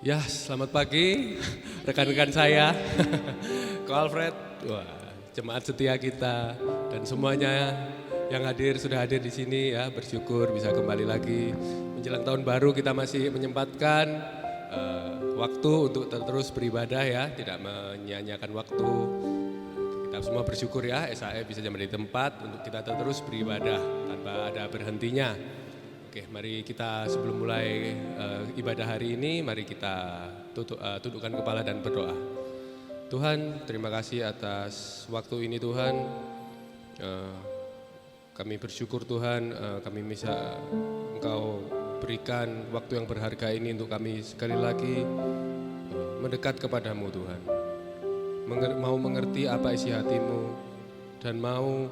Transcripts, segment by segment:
Ya, selamat pagi rekan-rekan saya, Ko Alfred, wah, jemaat setia kita dan semuanya yang sudah hadir di sini ya, bersyukur bisa kembali lagi menjelang tahun baru. Kita masih menyempatkan waktu untuk terus beribadah ya, tidak menyia-nyiakan waktu. Kita semua bersyukur ya, SAE bisa menjadi tempat untuk kita terus beribadah tanpa ada berhentinya. Oke, mari kita sebelum mulai ibadah hari ini, mari kita tundukkan kepala dan berdoa. Tuhan, terima kasih atas waktu ini Tuhan. Kami bersyukur Tuhan, kami bisa Engkau berikan waktu yang berharga ini untuk kami sekali lagi mendekat kepadamu Tuhan. Mau mengerti apa isi hatimu dan mau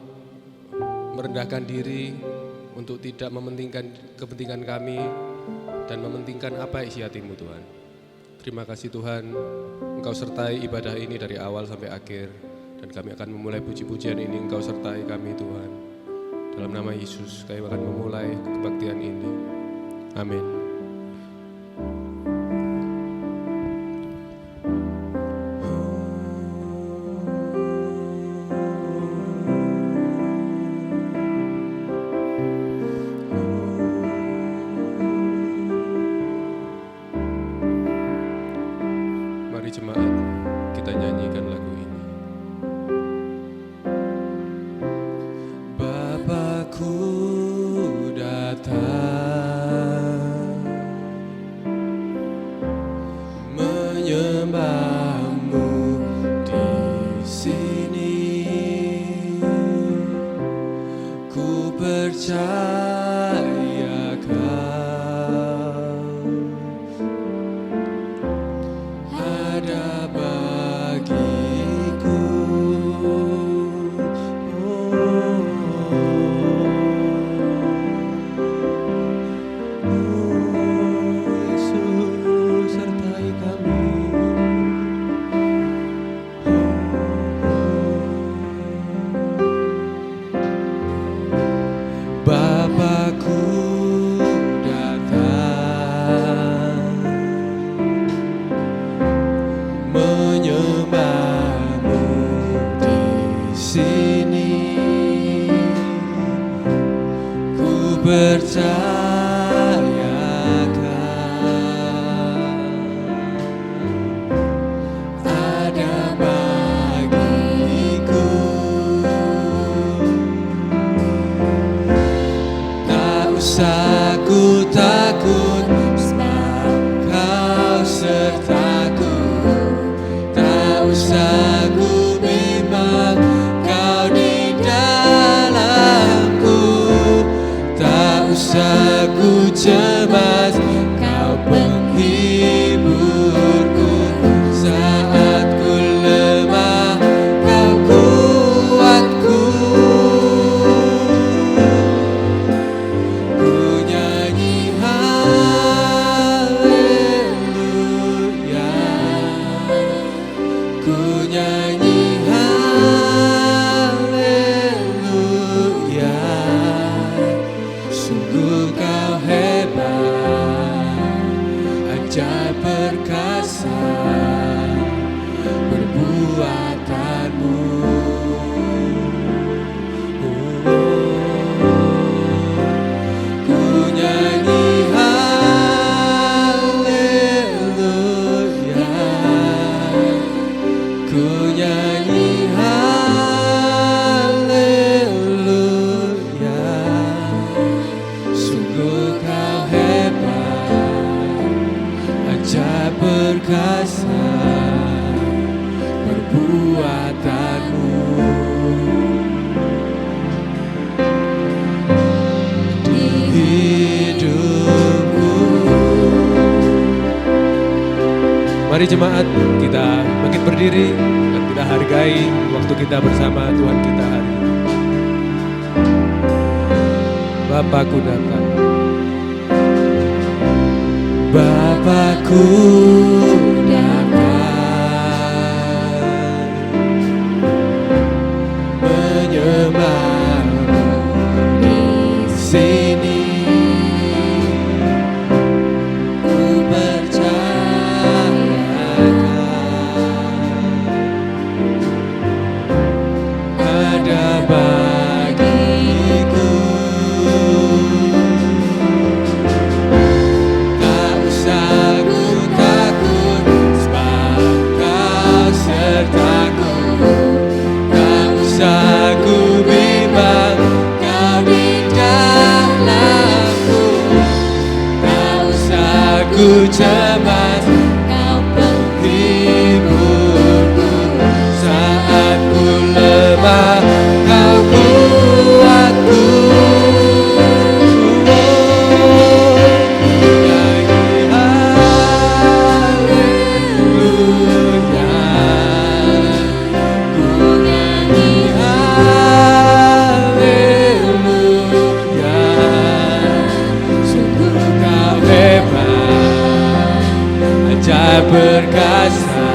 merendahkan diri untuk tidak mementingkan kepentingan kami dan mementingkan apa isi hatimu Tuhan. Terima kasih Tuhan, Engkau sertai ibadah ini dari awal sampai akhir. Dan kami akan memulai puji-pujian ini, Engkau sertai kami Tuhan. Dalam nama Yesus kami akan memulai kebaktian ini. Amin. Jemaat, kita nyanyikan lagu ini. Bapakku datang menyembahmu di sini. Ku percaya ada bagiku. Yesus sertai kami. Bapakku menyembahmu di sini. Ku percayakan ada bagiku. Tak usah ku takut, sebab Kau sertaku. Tak usah ku bimbang, Kau di dalamku. Tak usah ku cemas, Kau penghiburku. Saat ku lemah, Kau kuatku. Ku nyanyi haleluya. Ku nyanyi haleluya. Sungguh Kau hebat, ajaib perkasa perbuatanmu. Ku nyanyi haleluya. Ku nyanyi haleluya. Sungguh Kau hebat, ajaib perkasa perbuatanmu. Di hidupku. Mari jemaat, kita bangkit berdiri dan kita hargai waktu kita bersama Tuhan kita hari ini. Bapakku datang. Bapakku datang menyembahmu di sini. Ku percaya ku cemas, Kau penghiburku. Saat ku lemah, Kau kuatku. Perkasa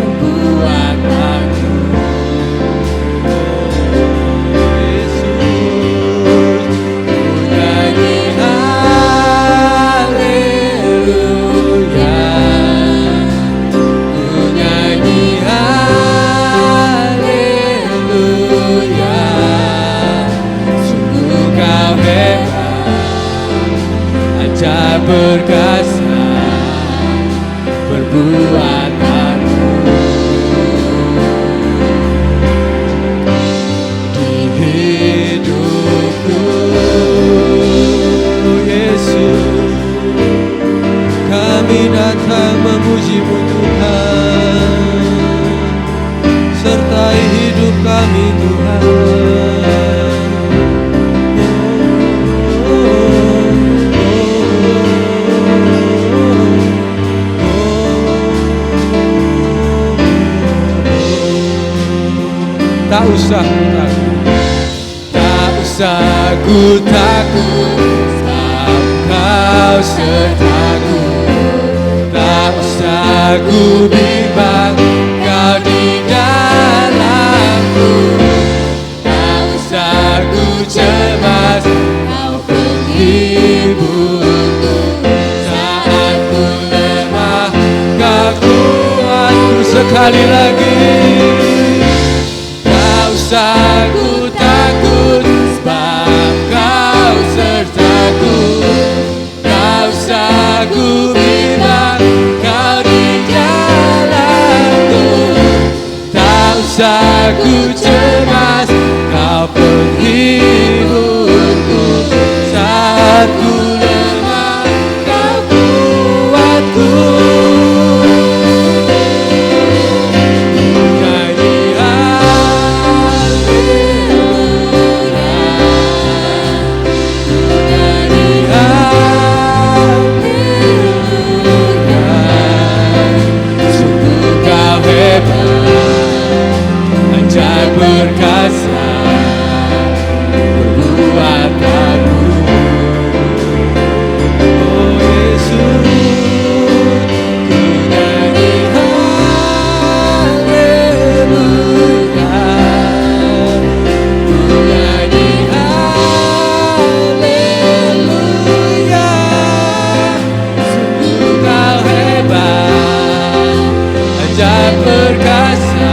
perbuatanmu, Yesus. Ku nyanyi haleluya, ku nyanyi haleluya. Sungguh Kau hebat, ajaib perkasa perbuatanmu. Di hidupku, Yesus, kami datang memuji-Mu Tuhan. Sertai hidup kami Tuhan. Tak usah ku takut, sebab Kau sertaku. Tak usah ku bimbang, Kau di dalamku. Tak usah ku cemas, Kau penghiburku. Saat ku lemah, Kau kuatku. Sekali lagi, tak ku takut, sebab Kau sertaku. Tak usah ku bimbang, Kau di dalamku. Tak usah ku cemas, Kau penghiburku. Saat ku lemah, Kau kuatku. Perkasa perbuatanmu, oh Yesus. Ku nyanyi haleluya, ku nyanyi haleluya. Sungguh Kau hebat, ajaib perkasa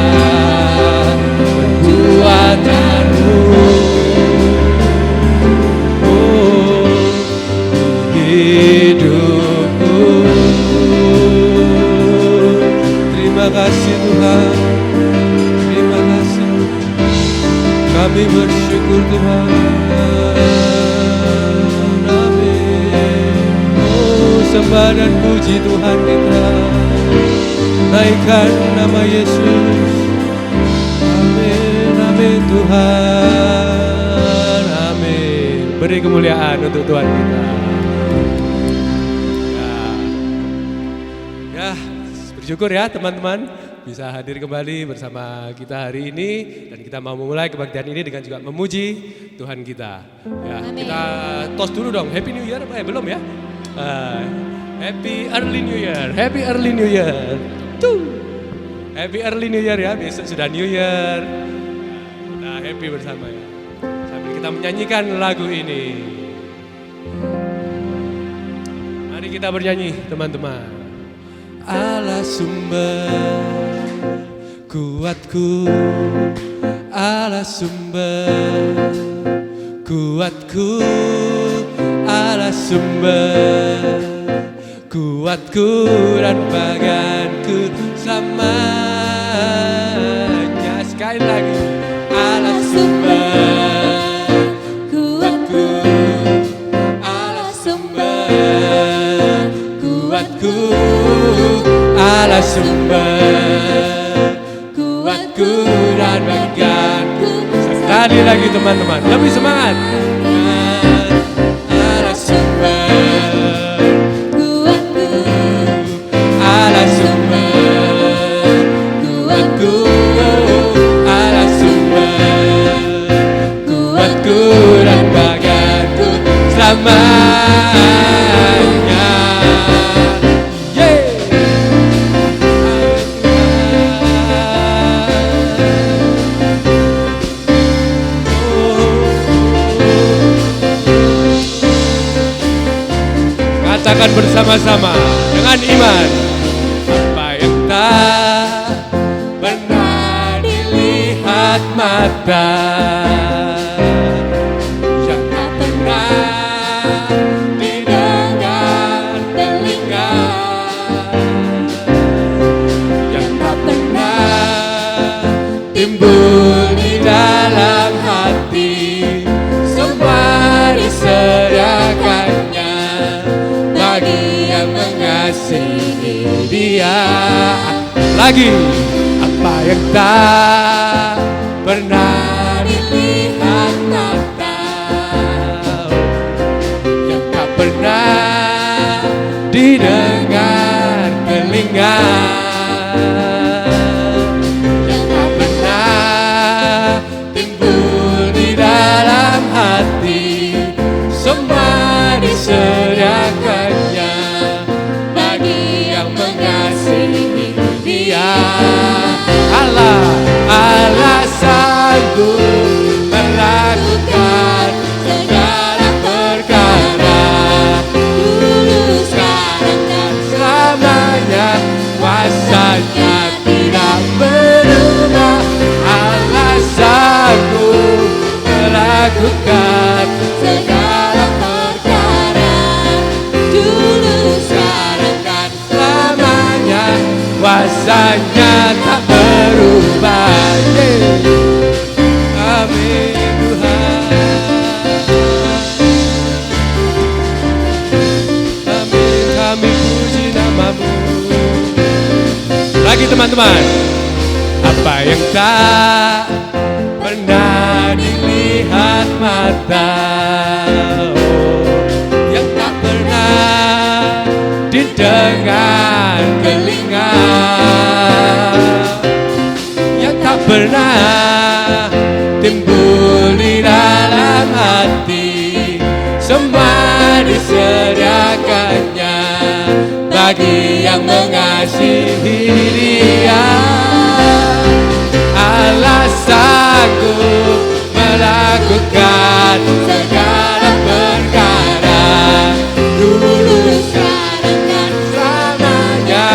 perbuatanmu, oh hidupku. Terima kasih Tuhan, terima kasih. Kami bersyukur Tuhan. Amin. Oh sembah dan puji Tuhan kita, naikkan nama Yesus. Amin Tuhan, amin. Beri kemuliaan untuk Tuhan kita. Ya, bersyukur ya teman-teman bisa hadir kembali bersama kita hari ini, dan kita mau memulai kebaktian ini dengan juga memuji Tuhan kita. Ya, kita tos dulu dong. Happy New Year, belum ya? Happy Early New Year, Happy Early New Year. Happy Early New Year ya, besok sudah New Year. Kita happy bersama ya, sambil kita menyanyikan lagu ini. Mari kita bernyanyi teman-teman. Allah sumber kuatku, Allah sumber kuatku, Allah sumber kuatku dan baganku selamanya. Sekali lagi, Allah sumber kuatku, Allah sumber kuatku, Allah sumber kuatku dan banggaku. Sekali lagi teman-teman, lebih semangat. Allah sumber kuatku, Allah sumber kuatku, Allah sumber kuatku dan banggaku selamanya. Katakan bersama-sama dengan iman, apa yang tak pernah dilihat mata, yang tak pernah didengar telinga, yang tak pernah timbul di dalam hati, semua disediakannya bagi yang mengasihi Dia. Lagi, apa yang tak pernah dilihat mata, yang tak pernah didengar telinga, yang tak pernah timbul di dalam hati, semua disediakannya bagi yang mengasihi Dia. Allah sanggup melakukan segala perkara, dulu, sekarang, dan selamanya. Kuasanya tidak berubah. Allah sanggup melakukan segala perkara, dulu, sekarang, dan selamanya. Kuasanya tak berubah. Amin Tuhan. Amin, kami puji nama-Mu. Lagi teman-teman, apa yang tak pernah dilihat mata, yang tak pernah didengar telinga, yang tak pernah timbul di dalam hati, semua disediakannya bagi yang mengasihi Dia. Allah sanggup melakukan segala perkara, dulu, sekarang, dan selamanya.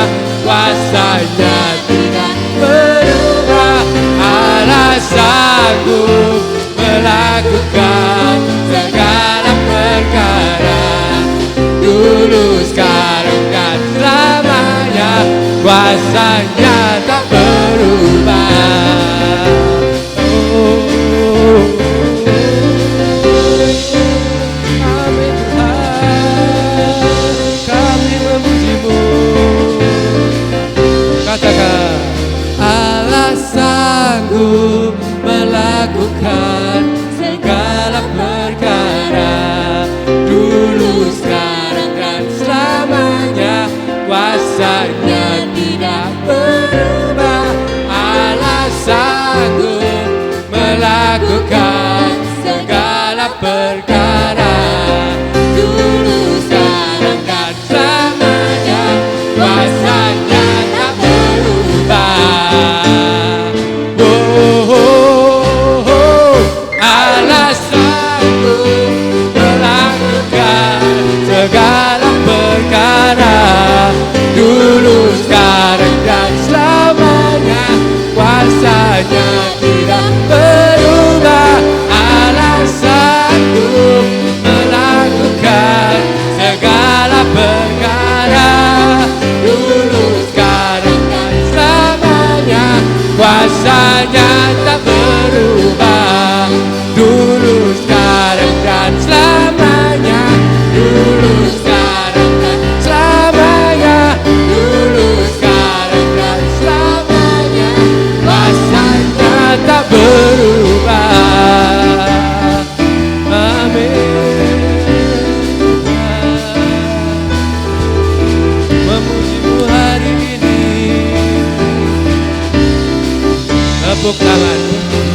Kuasanya tidak berubah. Allah sanggup melakukan segala perkara, dulu, sekarang, dan selamanya. Kuasanya tak berubah. Amin Tuhan, kami memuji-Mu. Katakan, Allah sanggup melakukan segala perkara, dulu, sekarang, dan selamanya. Kuasanya tidak berubah. Allah sanggup melakukan segala perkara, dulu, sekarang, dan selamanya. Kuasanya tak berubah. Oh, oh, oh. Allah sanggup melakukan segala perkara, dulu, sekarang, dan selamanya. Kuasanya tidak berubah. Allah sanggup melakukan segala perkara, dulu, sekarang, dan selamanya. Kuasanya tak berubah, dulu, sekarang, dan selamanya. Dulu, sekarang, dan selamanya. tepuk tangan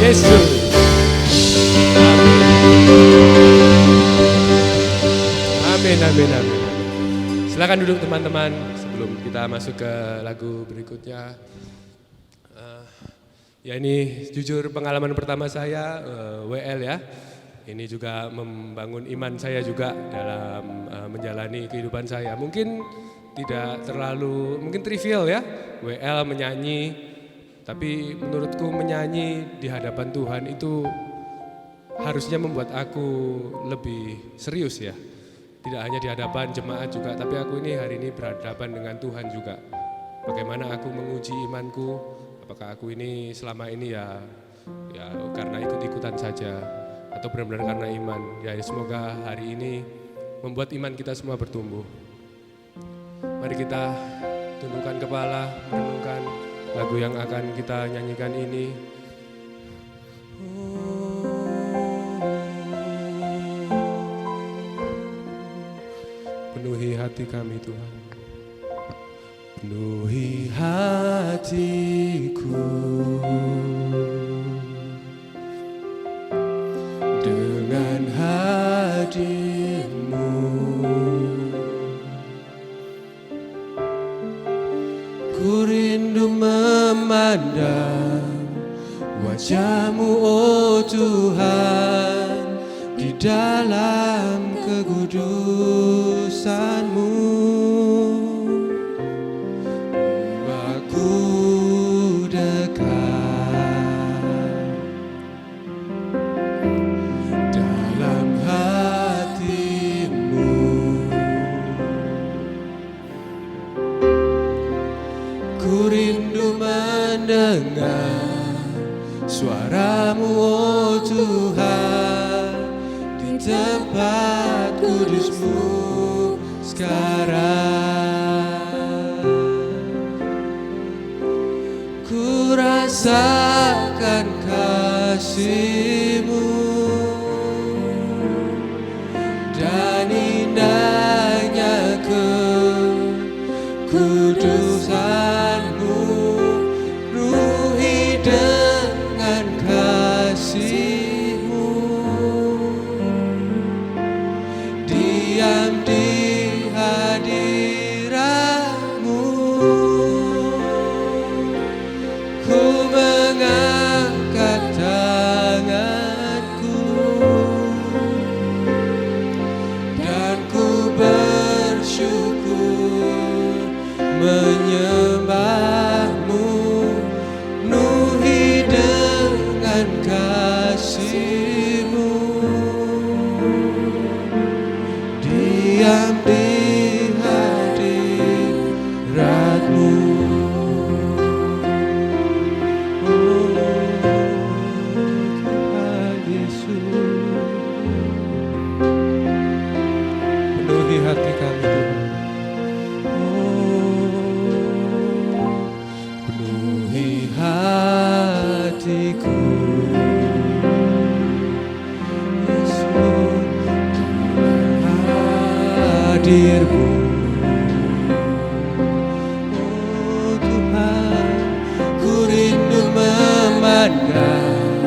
Yesus. Amin, amin, amin. Silakan duduk teman-teman sebelum kita masuk ke lagu berikutnya. Ya ini jujur pengalaman pertama saya WL ya. Ini juga membangun iman saya juga dalam menjalani kehidupan saya. Mungkin tidak terlalu, mungkin trivial ya, WL menyanyi. Tapi menurutku menyanyi di hadapan Tuhan itu harusnya membuat aku lebih serius ya. Tidak hanya di hadapan jemaat juga, tapi aku ini hari ini berhadapan dengan Tuhan juga. Bagaimana aku menguji imanku, apakah aku ini selama ini ya karena ikut-ikutan saja atau benar-benar karena iman. Ya semoga hari ini membuat iman kita semua bertumbuh. Mari kita tundukkan kepala, merenungkan lagu yang akan kita nyanyikan ini. Penuhi hati kami Tuhan. Penuhi hatiku dengan hadir-Mu. Ku rindu memandang wajah-Mu, oh Tuhan, di dalam kekudusan-Mu. Aku dekat dalam hati-Mu. Ku rindu mendengar suara-Mu, oh Tuhan, di tempat kudus-Mu sekarang. Ku rasakan kasih-Mu dan indahnya kekudusan-Mu. Penuhi dengan kasih-Mu, diam di hadirat-Mu. Ku mengangkat tanganku dan ku bersyukur menyembah-Mu. Penuhi dengan kasih-Mu, diam di hadirat-Mu. Oh Tuhan Yesus, penuhi hati kami Tuhan. Penuhi hatiku Yesus, dengan hadir-Mu. Oh Tuhan, ku rindu memandang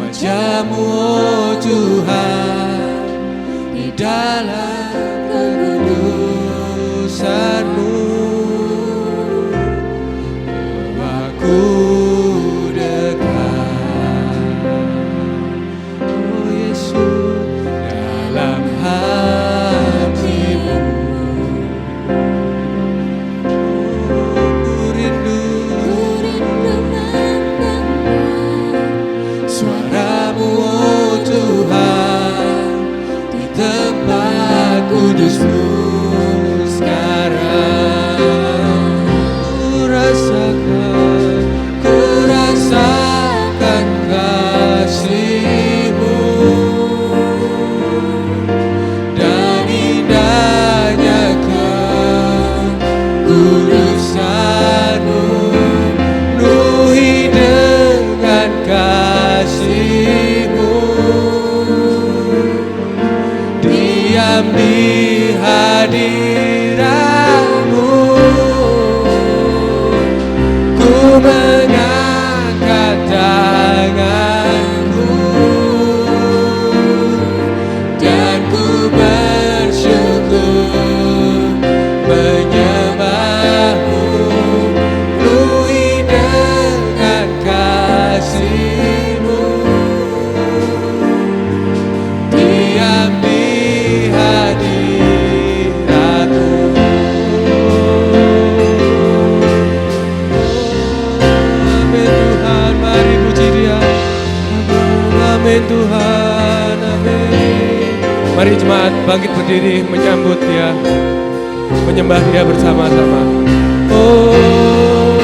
wajah-Mu, oh Tuhan, di dalam kekudusan-Mu. Aku dekat, oh Yesus, dalam hati-Mu. Ku rindu mendengar suara-Mu, oh Tuhan, di tempat kudus-Mu sekarang. Ku rasakan kasih-Mu dan indahnya kekudusan-Mu. Penuhi dengan kasih-Mu, diam di hadirat-Mu. Ku mengangkat jemaat bangkit berdiri menyambut Dia, menyembah Dia bersama-sama. Oh,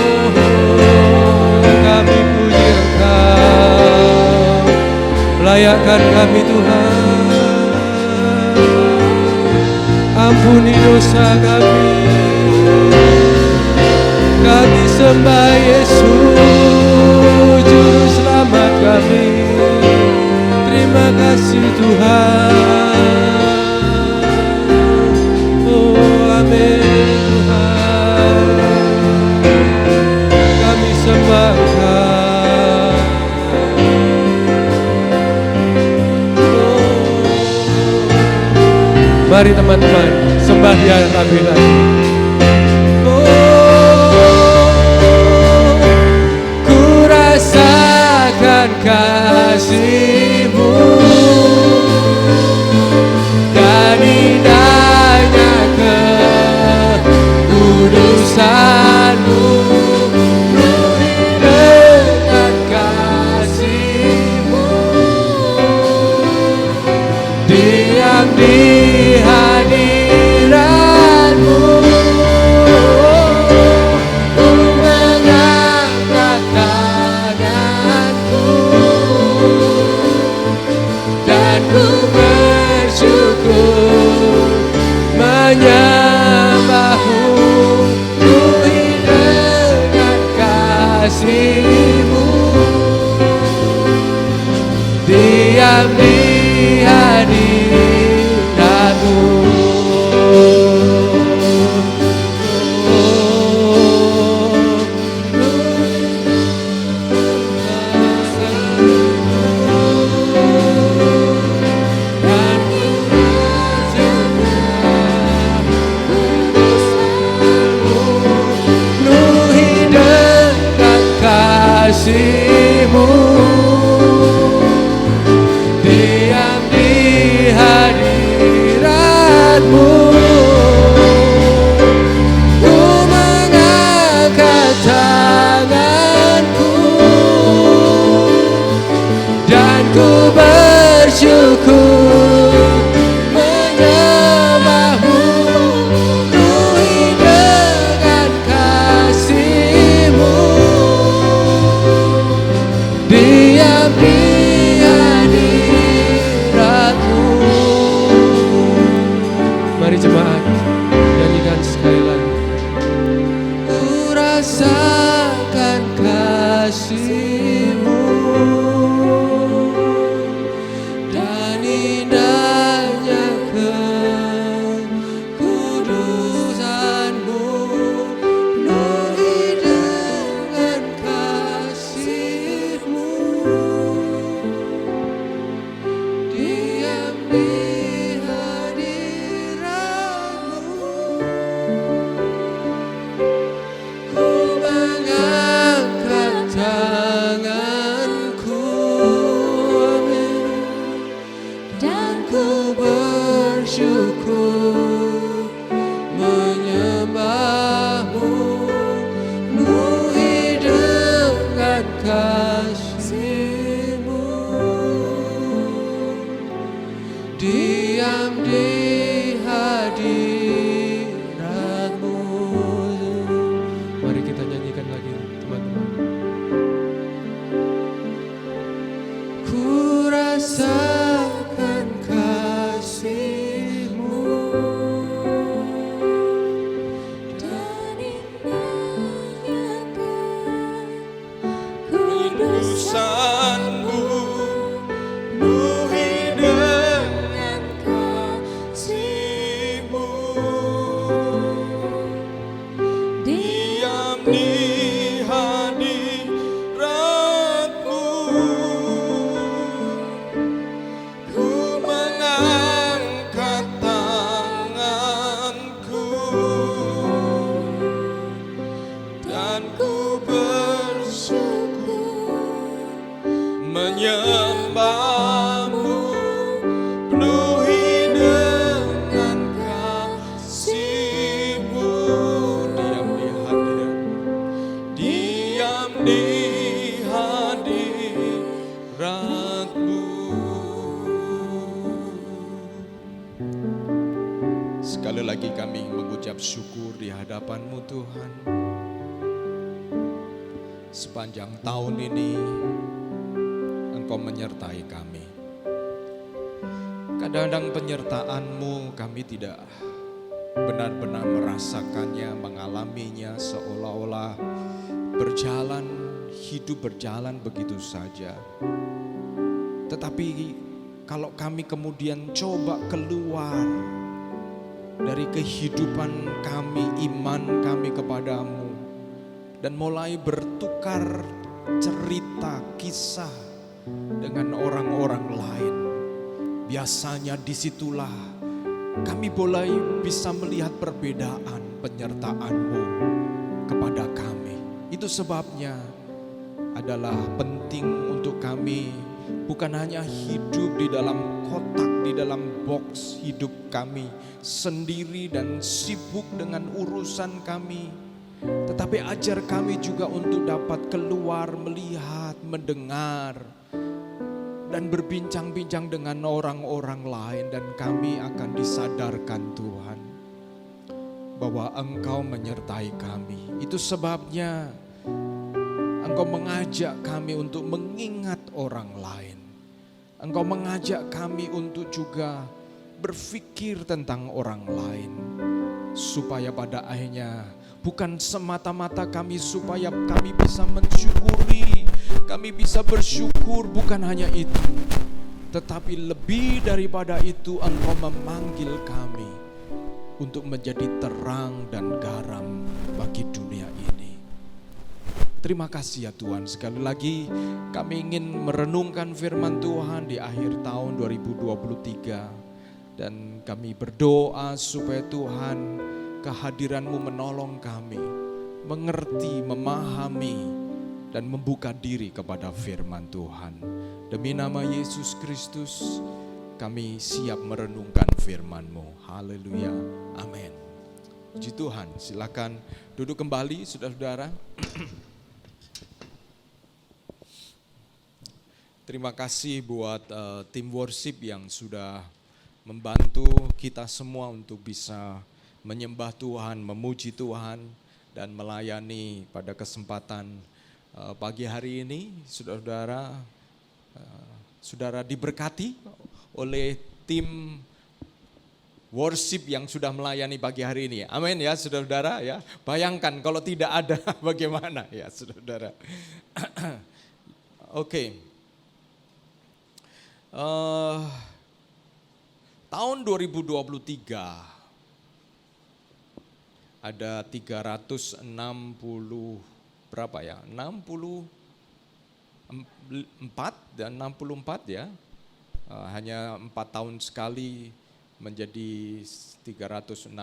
kami puji Engkau, layakkan kami Tuhan, ampuni dosa kami, kami sembah Yesus, Juru Selamat kami. Terima kasih Tuhan. Oh amin Tuhan, kami sembah Engkau. Mari teman-teman, sembah Dia lebih lagi. Ku rasakan kasih-Mu dan indahnya kekudusan-Mu, dengan kasih-Mu diam di hadirat-Mu. Ku mengangkat tanganku dan ku bersyukur menyembah-Mu. Penuhi dengan kasih-Mu, diam di hadirat-Mu. Kasih-Mu, diam di hadirat-Mu. Ku mengangkat tanganku dan ku bersyukur menyembah-Mu. Penuhi dengan kasih-Mu, diam di hadirat-Mu. Mari jemaat, nyanyikan sekali lagi. Ku rasakan kasih-Mu dan indahnya kekudusan-Mu, penuhi dengan kasih-Mu, diam di hadirat-Mu. Ku mengangkat tanganku, amin, dan ku bersyukur menyembah-Mu. Penuhi dengan kasih-Mu, diam di hadirat-Mu. Mari kita nyanyikan lagi teman-teman. Ku rasakan kasih-Mu dan indahnya kekudusan-Mu, penuhi dengan kasih-Mu, diam di hadirat-Mu. Ku mengangkat tanganku dan ku bersyukur menyembah-Mu. Penuhi dengan kasih-Mu, diam di hadirat-Mu, diam di hadirat-Mu. mengucap syukur di hadapan-Mu Tuhan. Sepanjang tahun ini Engkau menyertai kami. Kadang-kadang penyertaan-Mu kami tidak benar-benar merasakannya, mengalaminya, seolah-olah hidup berjalan begitu saja. Tetapi kalau kami kemudian coba keluar dari kehidupan kami, iman kami kepadamu, dan mulai bertukar cerita, kisah dengan orang-orang lain, biasanya disitulah kami mulai bisa melihat perbedaan penyertaan-Mu kepada kami. Itu sebabnya adalah penting untuk kami bukan hanya hidup di dalam kotak, di dalam box hidup kami sendiri dan sibuk dengan urusan kami, tetapi ajar kami juga untuk dapat keluar, melihat, mendengar, dan berbincang-bincang dengan orang-orang lain. Dan kami akan disadarkan Tuhan bahwa Engkau menyertai kami. Itu sebabnya Engkau mengajak kami untuk mengingat orang lain. Engkau mengajak kami untuk juga berpikir tentang orang lain. Supaya pada akhirnya bukan semata-mata supaya kami bisa mensyukuri, kami bisa bersyukur, bukan hanya itu. Tetapi lebih daripada itu, Engkau memanggil kami untuk menjadi terang dan garam bagi dunia ini. Terima kasih ya Tuhan. Sekali lagi kami ingin merenungkan firman Tuhan di akhir tahun 2023. Dan kami berdoa supaya Tuhan, kehadiran-Mu menolong kami mengerti, memahami, dan membuka diri kepada firman Tuhan. Demi nama Yesus Kristus, kami siap merenungkan firman-Mu. Haleluya, amin. Puji Tuhan, silakan duduk kembali saudara-saudara. Terima kasih buat tim worship yang sudah membantu kita semua untuk bisa menyembah Tuhan, memuji Tuhan, dan melayani pada kesempatan pagi hari ini. Saudara-saudara, saudara diberkati oleh tim worship yang sudah melayani pagi hari ini. Amin ya saudara-saudara ya. Bayangkan kalau tidak ada bagaimana ya saudara-saudara. Oke. Tahun 2023 ada 360 berapa ya? 64 dan 64 ya. Hanya 4 tahun sekali menjadi 365,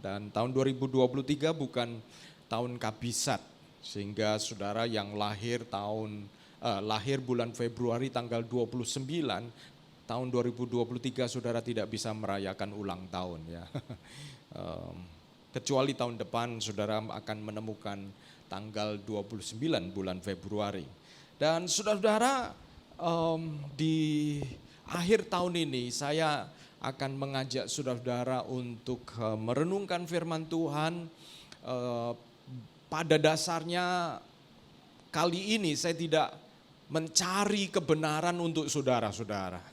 dan tahun 2023 bukan tahun kabisat, sehingga saudara yang lahir bulan Februari tanggal 29 tahun 2023 saudara tidak bisa merayakan ulang tahun ya. Kecuali tahun depan saudara akan menemukan tanggal 29 bulan Februari. Dan saudara-saudara, di akhir tahun ini saya akan mengajak saudara-saudara untuk merenungkan firman Tuhan. Pada dasarnya kali ini saya tidak mencari kebenaran untuk saudara-saudara.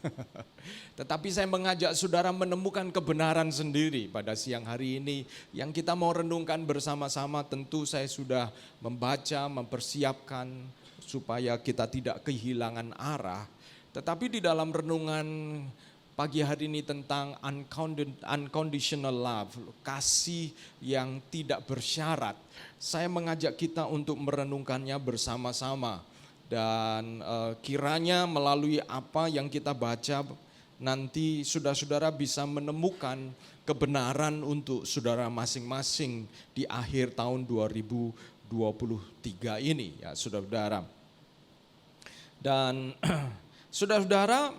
Tetapi saya mengajak saudara menemukan kebenaran sendiri pada siang hari ini. Yang kita mau renungkan bersama-sama, tentu saya sudah membaca, mempersiapkan supaya kita tidak kehilangan arah. Tetapi di dalam renungan pagi hari ini tentang unconditional love, kasih yang tidak bersyarat, saya mengajak kita untuk merenungkannya bersama-sama. Dan kiranya melalui apa yang kita baca, nanti saudara-saudara bisa menemukan kebenaran untuk saudara masing-masing di akhir tahun 2023 ini ya saudara-saudara. Dan saudara-saudara,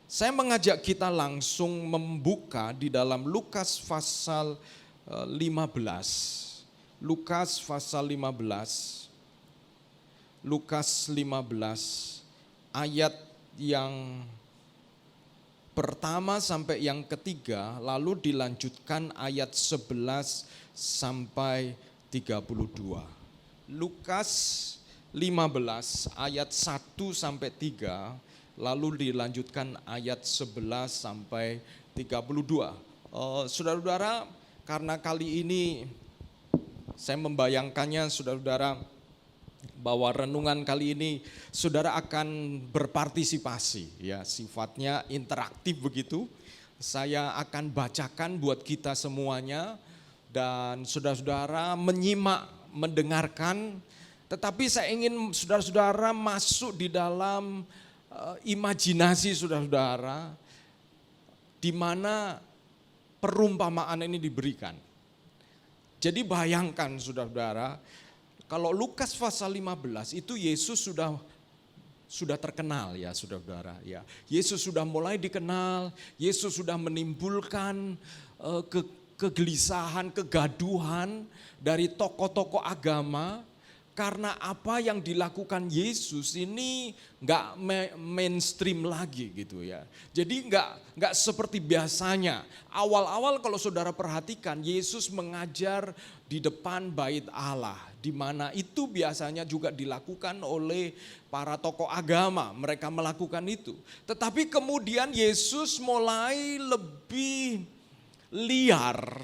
saya mengajak kita langsung membuka di dalam Lukas pasal 15. Lukas pasal 15. Lukas 15 ayat yang pertama sampai yang ketiga, lalu dilanjutkan ayat 11 sampai 32. Lukas 15 ayat 1 sampai 3, lalu dilanjutkan ayat 11 sampai 32. Saudara-saudara, karena kali ini saya membayangkannya saudara-saudara bahwa renungan kali ini saudara akan berpartisipasi, ya, sifatnya interaktif begitu. Saya akan bacakan buat kita semuanya dan saudara-saudara menyimak, mendengarkan, tetapi saya ingin saudara-saudara masuk di dalam imajinasi saudara-saudara di mana perumpamaan ini diberikan. Jadi bayangkan saudara-saudara, kalau Lukas pasal 15 itu Yesus sudah terkenal ya saudara-saudara ya. Yesus sudah mulai dikenal, Yesus sudah menimbulkan kegelisahan, kegaduhan dari tokoh-tokoh agama. Karena apa yang dilakukan Yesus ini nggak mainstream lagi gitu ya. Jadi nggak seperti biasanya. Awal-awal kalau saudara perhatikan Yesus mengajar di depan bait Allah, di mana itu biasanya juga dilakukan oleh para tokoh agama. Mereka melakukan itu. Tetapi kemudian Yesus mulai lebih liar.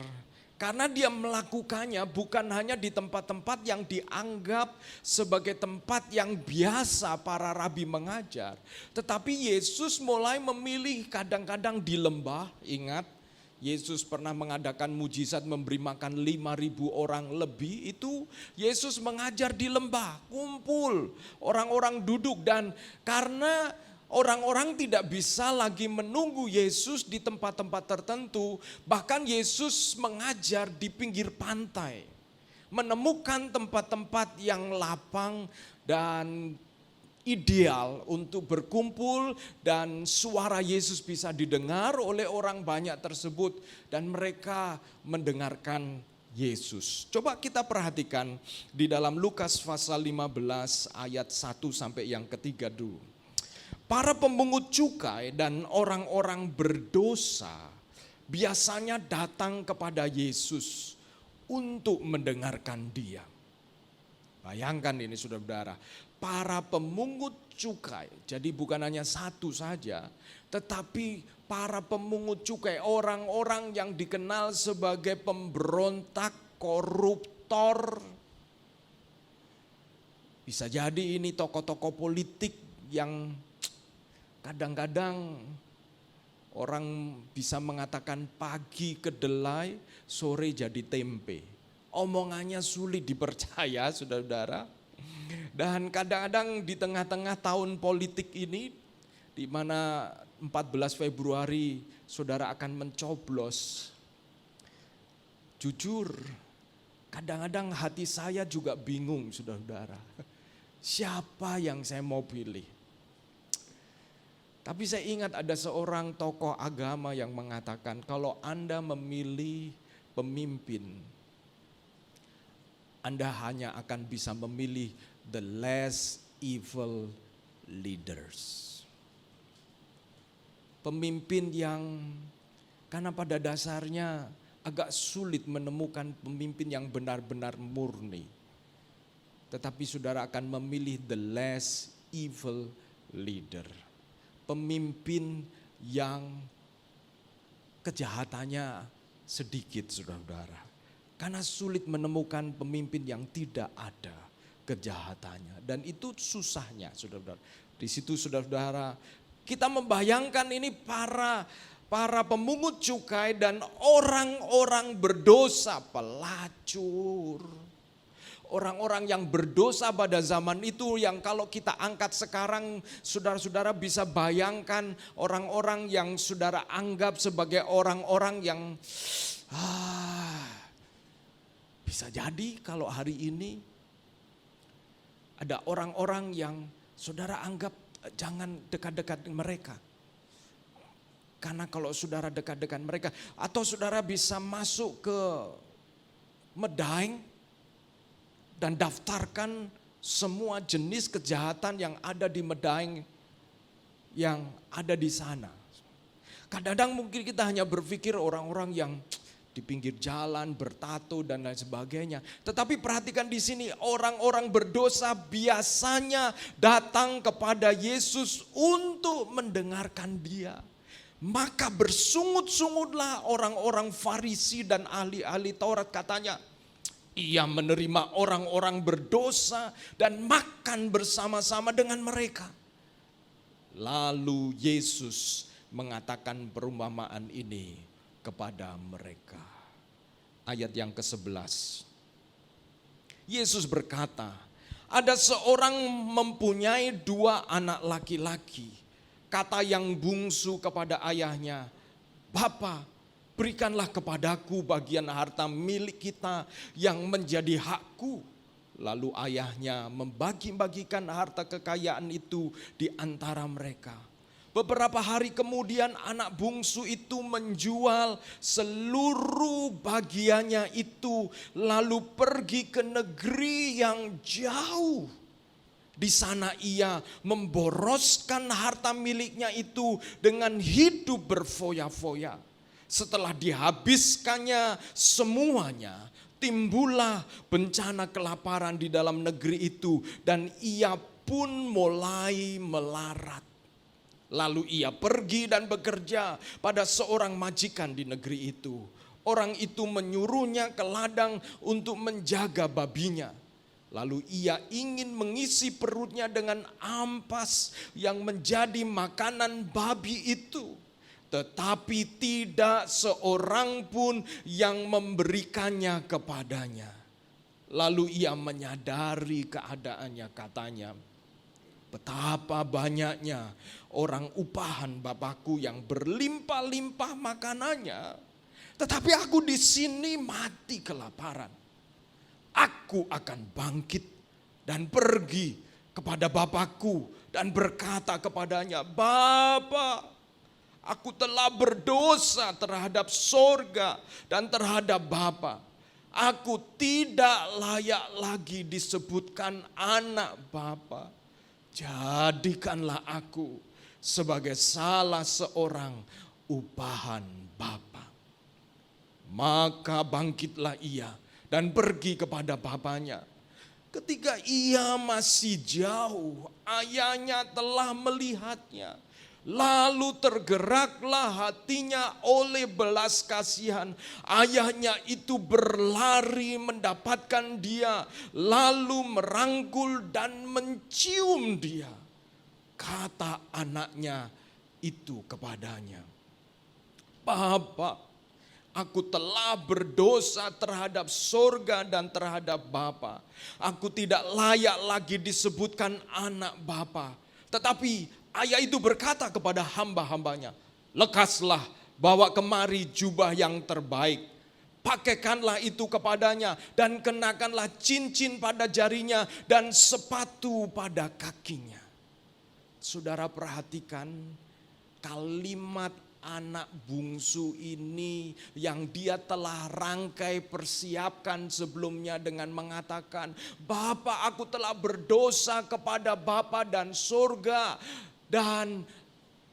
Karena dia melakukannya bukan hanya di tempat-tempat yang dianggap sebagai tempat yang biasa para rabi mengajar. Tetapi Yesus mulai memilih kadang-kadang di lembah. Ingat, Yesus pernah mengadakan mujizat memberi makan 5.000 orang lebih. Itu Yesus mengajar di lembah, kumpul, orang-orang duduk. Dan karena orang-orang tidak bisa lagi menunggu Yesus di tempat-tempat tertentu. Bahkan Yesus mengajar di pinggir pantai. Menemukan tempat-tempat yang lapang dan ideal untuk berkumpul. Dan suara Yesus bisa didengar oleh orang banyak tersebut. Dan mereka mendengarkan Yesus. Coba kita perhatikan di dalam Lukas pasal 15 ayat 1 sampai yang ketiga dulu. Para pemungut cukai dan orang-orang berdosa biasanya datang kepada Yesus untuk mendengarkan dia. Bayangkan ini saudara-saudara, para pemungut cukai, jadi bukan hanya satu saja, tetapi para pemungut cukai, orang-orang yang dikenal sebagai pemberontak, koruptor. Bisa jadi ini tokoh-tokoh politik yang kadang-kadang orang bisa mengatakan pagi kedelai, sore jadi tempe. Omongannya sulit dipercaya saudara-saudara. Dan kadang-kadang di tengah-tengah tahun politik ini, di mana 14 Februari saudara akan mencoblos. Jujur, kadang-kadang hati saya juga bingung saudara-saudara. Siapa yang saya mau pilih? Tapi saya ingat ada seorang tokoh agama yang mengatakan kalau Anda memilih pemimpin, Anda hanya akan bisa memilih the less evil leaders. Pemimpin yang karena pada dasarnya agak sulit menemukan pemimpin yang benar-benar murni. Tetapi saudara akan memilih the less evil leader. Pemimpin yang kejahatannya sedikit saudara-saudara. Karena sulit menemukan pemimpin yang tidak ada kejahatannya. Dan itu susahnya saudara-saudara. Di situ saudara-saudara kita membayangkan ini para pemungut cukai dan orang-orang berdosa, pelacur. Orang-orang yang berdosa pada zaman itu yang kalau kita angkat sekarang saudara-saudara bisa bayangkan orang-orang yang saudara anggap sebagai orang-orang yang bisa jadi kalau hari ini ada orang-orang yang saudara anggap jangan dekat-dekat mereka. Karena kalau saudara dekat-dekat mereka atau saudara bisa masuk ke Medaeng dan daftarkan semua jenis kejahatan yang ada di Medaeng yang ada di sana. Kadang-kadang mungkin kita hanya berpikir orang-orang yang di pinggir jalan, bertato dan lain sebagainya. Tetapi perhatikan di sini, orang-orang berdosa biasanya datang kepada Yesus untuk mendengarkan Dia. Maka bersungut-sungutlah orang-orang Farisi dan ahli-ahli Taurat, katanya, Ia menerima orang-orang berdosa dan makan bersama-sama dengan mereka. Lalu Yesus mengatakan perumpamaan ini kepada mereka. Ayat yang ke-11. Yesus berkata, ada seorang mempunyai 2 anak laki-laki. Kata yang bungsu kepada ayahnya, Bapa, berikanlah kepadaku bagian harta milik kita yang menjadi hakku. Lalu ayahnya membagi-bagikan harta kekayaan itu di antara mereka. Beberapa hari kemudian anak bungsu itu menjual seluruh bagiannya itu, lalu pergi ke negeri yang jauh. Di sana ia memboroskan harta miliknya itu dengan hidup berfoya-foya. Setelah dihabiskannya semuanya, timbullah bencana kelaparan di dalam negeri itu dan ia pun mulai melarat. Lalu ia pergi dan bekerja pada seorang majikan di negeri itu. Orang itu menyuruhnya ke ladang untuk menjaga babinya. Lalu ia ingin mengisi perutnya dengan ampas yang menjadi makanan babi itu. Tetapi tidak seorang pun yang memberikannya kepadanya. Lalu ia menyadari keadaannya, katanya, betapa banyaknya orang upahan Bapakku yang berlimpah-limpah makanannya, tetapi aku di sini mati kelaparan. Aku akan bangkit dan pergi kepada Bapakku dan berkata kepadanya, Bapa, aku telah berdosa terhadap sorga dan terhadap Bapa. Aku tidak layak lagi disebutkan anak Bapa. Jadikanlah aku sebagai salah seorang upahan Bapa. Maka bangkitlah ia dan pergi kepada bapaknya. Ketika ia masih jauh, ayahnya telah melihatnya. Lalu tergeraklah hatinya oleh belas kasihan. Ayahnya itu berlari mendapatkan dia, lalu merangkul dan mencium dia. Kata anaknya itu kepadanya, Bapa, aku telah berdosa terhadap sorga dan terhadap Bapa. Aku tidak layak lagi disebutkan anak Bapa. Tetapi ayah itu berkata kepada hamba-hambanya, lekaslah, bawa kemari jubah yang terbaik. Pakaikanlah itu kepadanya dan kenakanlah cincin pada jarinya dan sepatu pada kakinya. Saudara perhatikan kalimat anak bungsu ini yang dia telah rangkai persiapkan sebelumnya dengan mengatakan, Bapa, aku telah berdosa kepada Bapa dan surga. Dan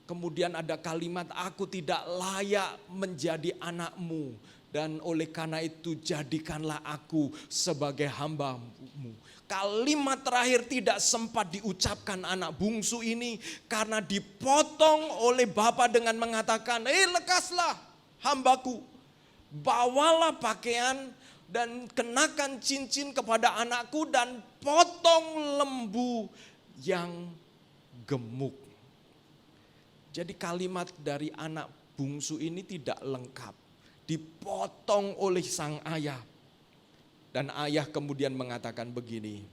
kemudian ada kalimat, aku tidak layak menjadi anakmu. Dan oleh karena itu jadikanlah aku sebagai hambamu. Kalimat terakhir tidak sempat diucapkan anak bungsu ini karena dipotong oleh Bapa dengan mengatakan, lekaslah hambaku, bawalah pakaian dan kenakan cincin kepada anakku dan potong lembu yang gemuk. Jadi kalimat dari anak bungsu ini tidak lengkap, dipotong oleh sang ayah. Dan ayah kemudian mengatakan begini,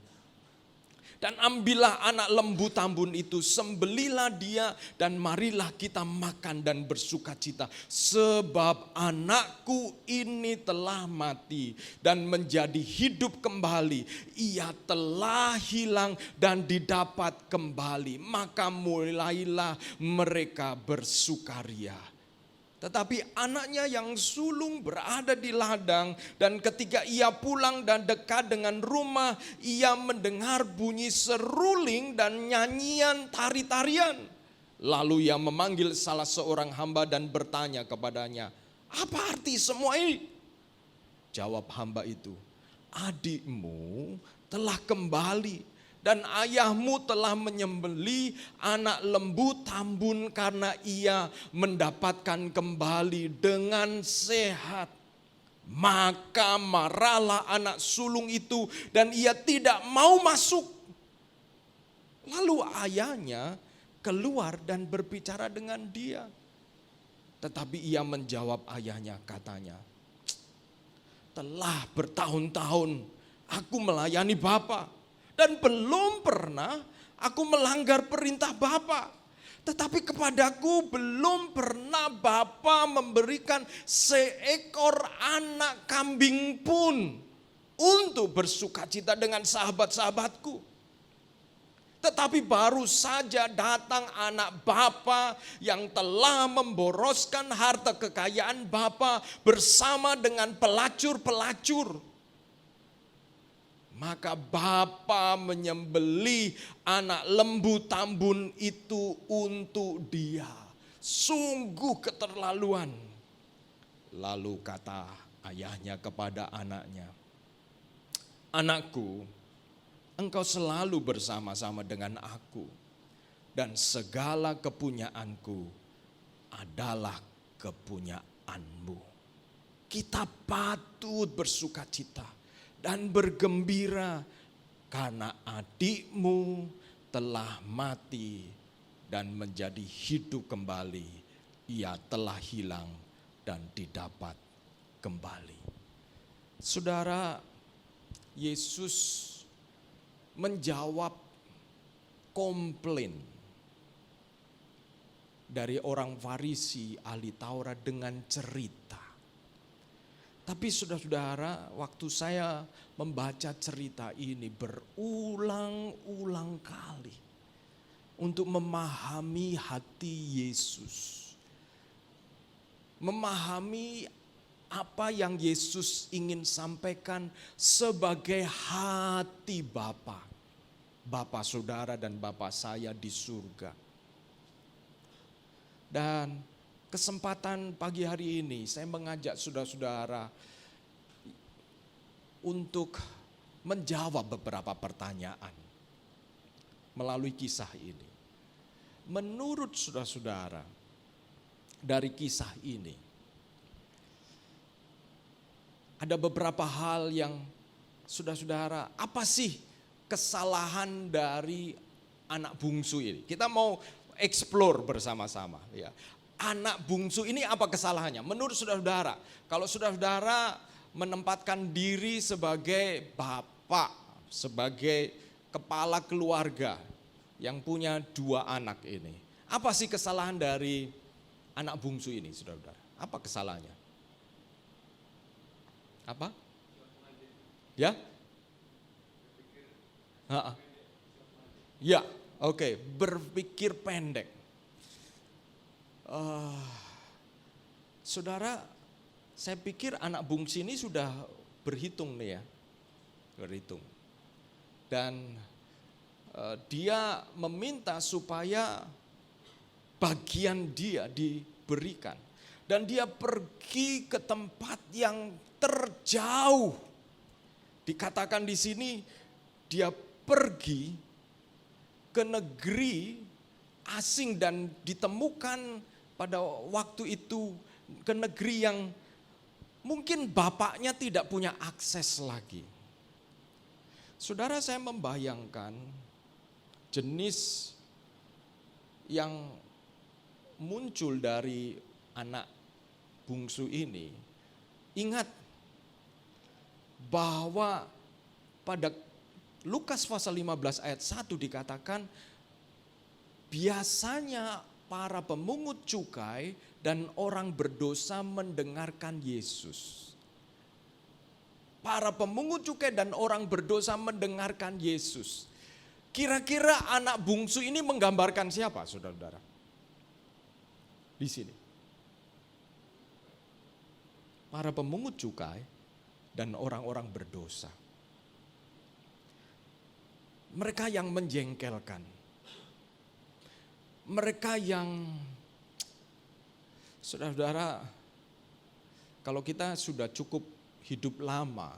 dan ambillah anak lembu tambun itu, sembelilah dia dan marilah kita makan dan bersukacita. Sebab anakku ini telah mati dan menjadi hidup kembali. Ia telah hilang dan didapat kembali. Maka mulailah mereka bersukaria. Tetapi anaknya yang sulung berada di ladang, dan ketika ia pulang dan dekat dengan rumah, ia mendengar bunyi seruling dan nyanyian tari-tarian. Lalu ia memanggil salah seorang hamba dan bertanya kepadanya, "Apa arti semua ini?" Jawab hamba itu, "Adikmu telah kembali dan ayahmu telah menyembelih anak lembu tambun karena ia mendapatkan kembali dengan sehat. Maka marahlah anak sulung itu dan ia tidak mau masuk. Lalu ayahnya keluar dan berbicara dengan dia. Tetapi ia menjawab ayahnya, katanya, telah bertahun-tahun aku melayani Bapa dan belum pernah aku melanggar perintah Bapa. Tetapi kepadaku belum pernah Bapa memberikan seekor anak kambing pun untuk bersukacita dengan sahabat-sahabatku. Tetapi baru saja datang anak Bapa yang telah memboroskan harta kekayaan Bapa bersama dengan pelacur-pelacur. Maka Bapa menyembelih anak lembu tambun itu untuk dia. Sungguh keterlaluan. Lalu kata ayahnya kepada anaknya, "Anakku, engkau selalu bersama-sama dengan aku, dan segala kepunyaanku adalah kepunyaanmu. Kita patut bersukacita dan bergembira karena adikmu telah mati dan menjadi hidup kembali. Ia telah hilang dan didapat kembali." Saudara, Yesus menjawab komplain dari orang Farisi ahli Taurat dengan cerita. Tapi saudara-saudara, waktu saya membaca cerita ini berulang-ulang kali untuk memahami hati Yesus. Memahami apa yang Yesus ingin sampaikan sebagai hati Bapa. Bapa saudara dan Bapa saya di surga. Dan kesempatan pagi hari ini saya mengajak saudara-saudara untuk menjawab beberapa pertanyaan melalui kisah ini. Menurut saudara-saudara, dari kisah ini ada beberapa hal yang saudara-saudara, apa sih kesalahan dari anak bungsu ini? Kita mau explore bersama-sama ya. Anak bungsu ini apa kesalahannya? Menurut saudara-saudara, kalau saudara-saudara menempatkan diri sebagai bapak, sebagai kepala keluarga yang punya 2 anak ini, apa sih kesalahan dari anak bungsu ini, saudara-saudara? Apa kesalahannya? Apa? Ya? Ya, oke. Berpikir pendek. Saudara, saya pikir anak bungsu ini sudah berhitung nih ya. Berhitung. Dan dia meminta supaya bagian dia diberikan. Dan dia pergi ke tempat yang terjauh. Dikatakan di sini dia pergi ke negeri asing dan ditemukan pada waktu itu ke negeri yang mungkin bapaknya tidak punya akses lagi. Saudara, saya membayangkan jenis yang muncul dari anak bungsu ini. Ingat bahwa pada Lukas pasal 15 ayat 1 dikatakan biasanya para pemungut cukai dan orang berdosa mendengarkan Yesus. Para pemungut cukai dan orang berdosa mendengarkan Yesus. Kira-kira anak bungsu ini menggambarkan siapa, saudara-saudara? Di sini. Para pemungut cukai dan orang-orang berdosa. Mereka yang menjengkelkan. mereka yang, saudara-saudara, kalau kita sudah cukup hidup lama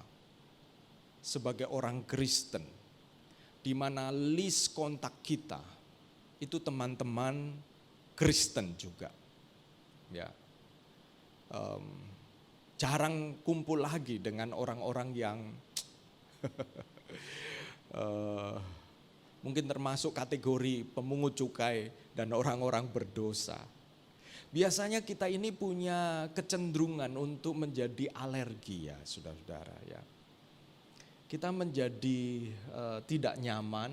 sebagai orang Kristen, di mana list kontak kita itu teman-teman Kristen juga, ya. Jarang kumpul lagi dengan orang-orang yang mungkin termasuk kategori pemungut cukai dan orang-orang berdosa. Biasanya kita ini punya kecenderungan untuk menjadi alergi, ya saudara-saudara, ya. Kita menjadi tidak nyaman,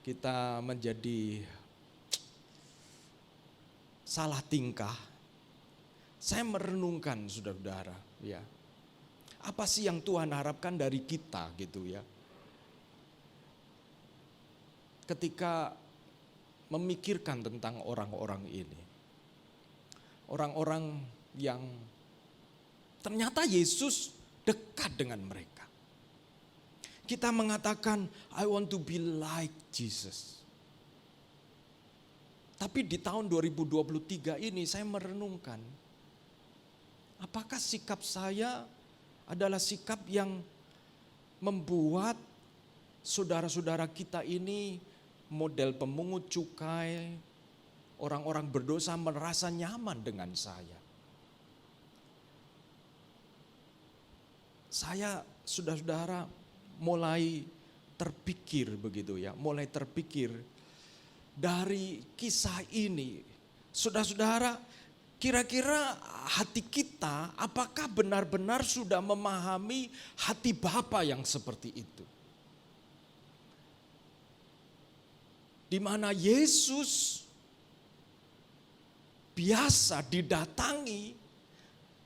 kita menjadi salah tingkah. Saya merenungkan, saudara-saudara, ya. Apa sih yang Tuhan harapkan dari kita gitu ya? Ketika memikirkan tentang orang-orang ini. Orang-orang yang ternyata Yesus dekat dengan mereka. Kita mengatakan, I want to be like Jesus. Tapi di tahun 2023 ini saya merenungkan, apakah sikap saya adalah sikap yang membuat saudara-saudara kita ini model pemungut cukai, orang-orang berdosa merasa nyaman dengan saya. Saya, saudara-saudara, mulai terpikir begitu ya, mulai terpikir dari kisah ini. Saudara-saudara, kira-kira hati kita apakah benar-benar sudah memahami hati Bapa yang seperti itu? Di mana Yesus biasa didatangi,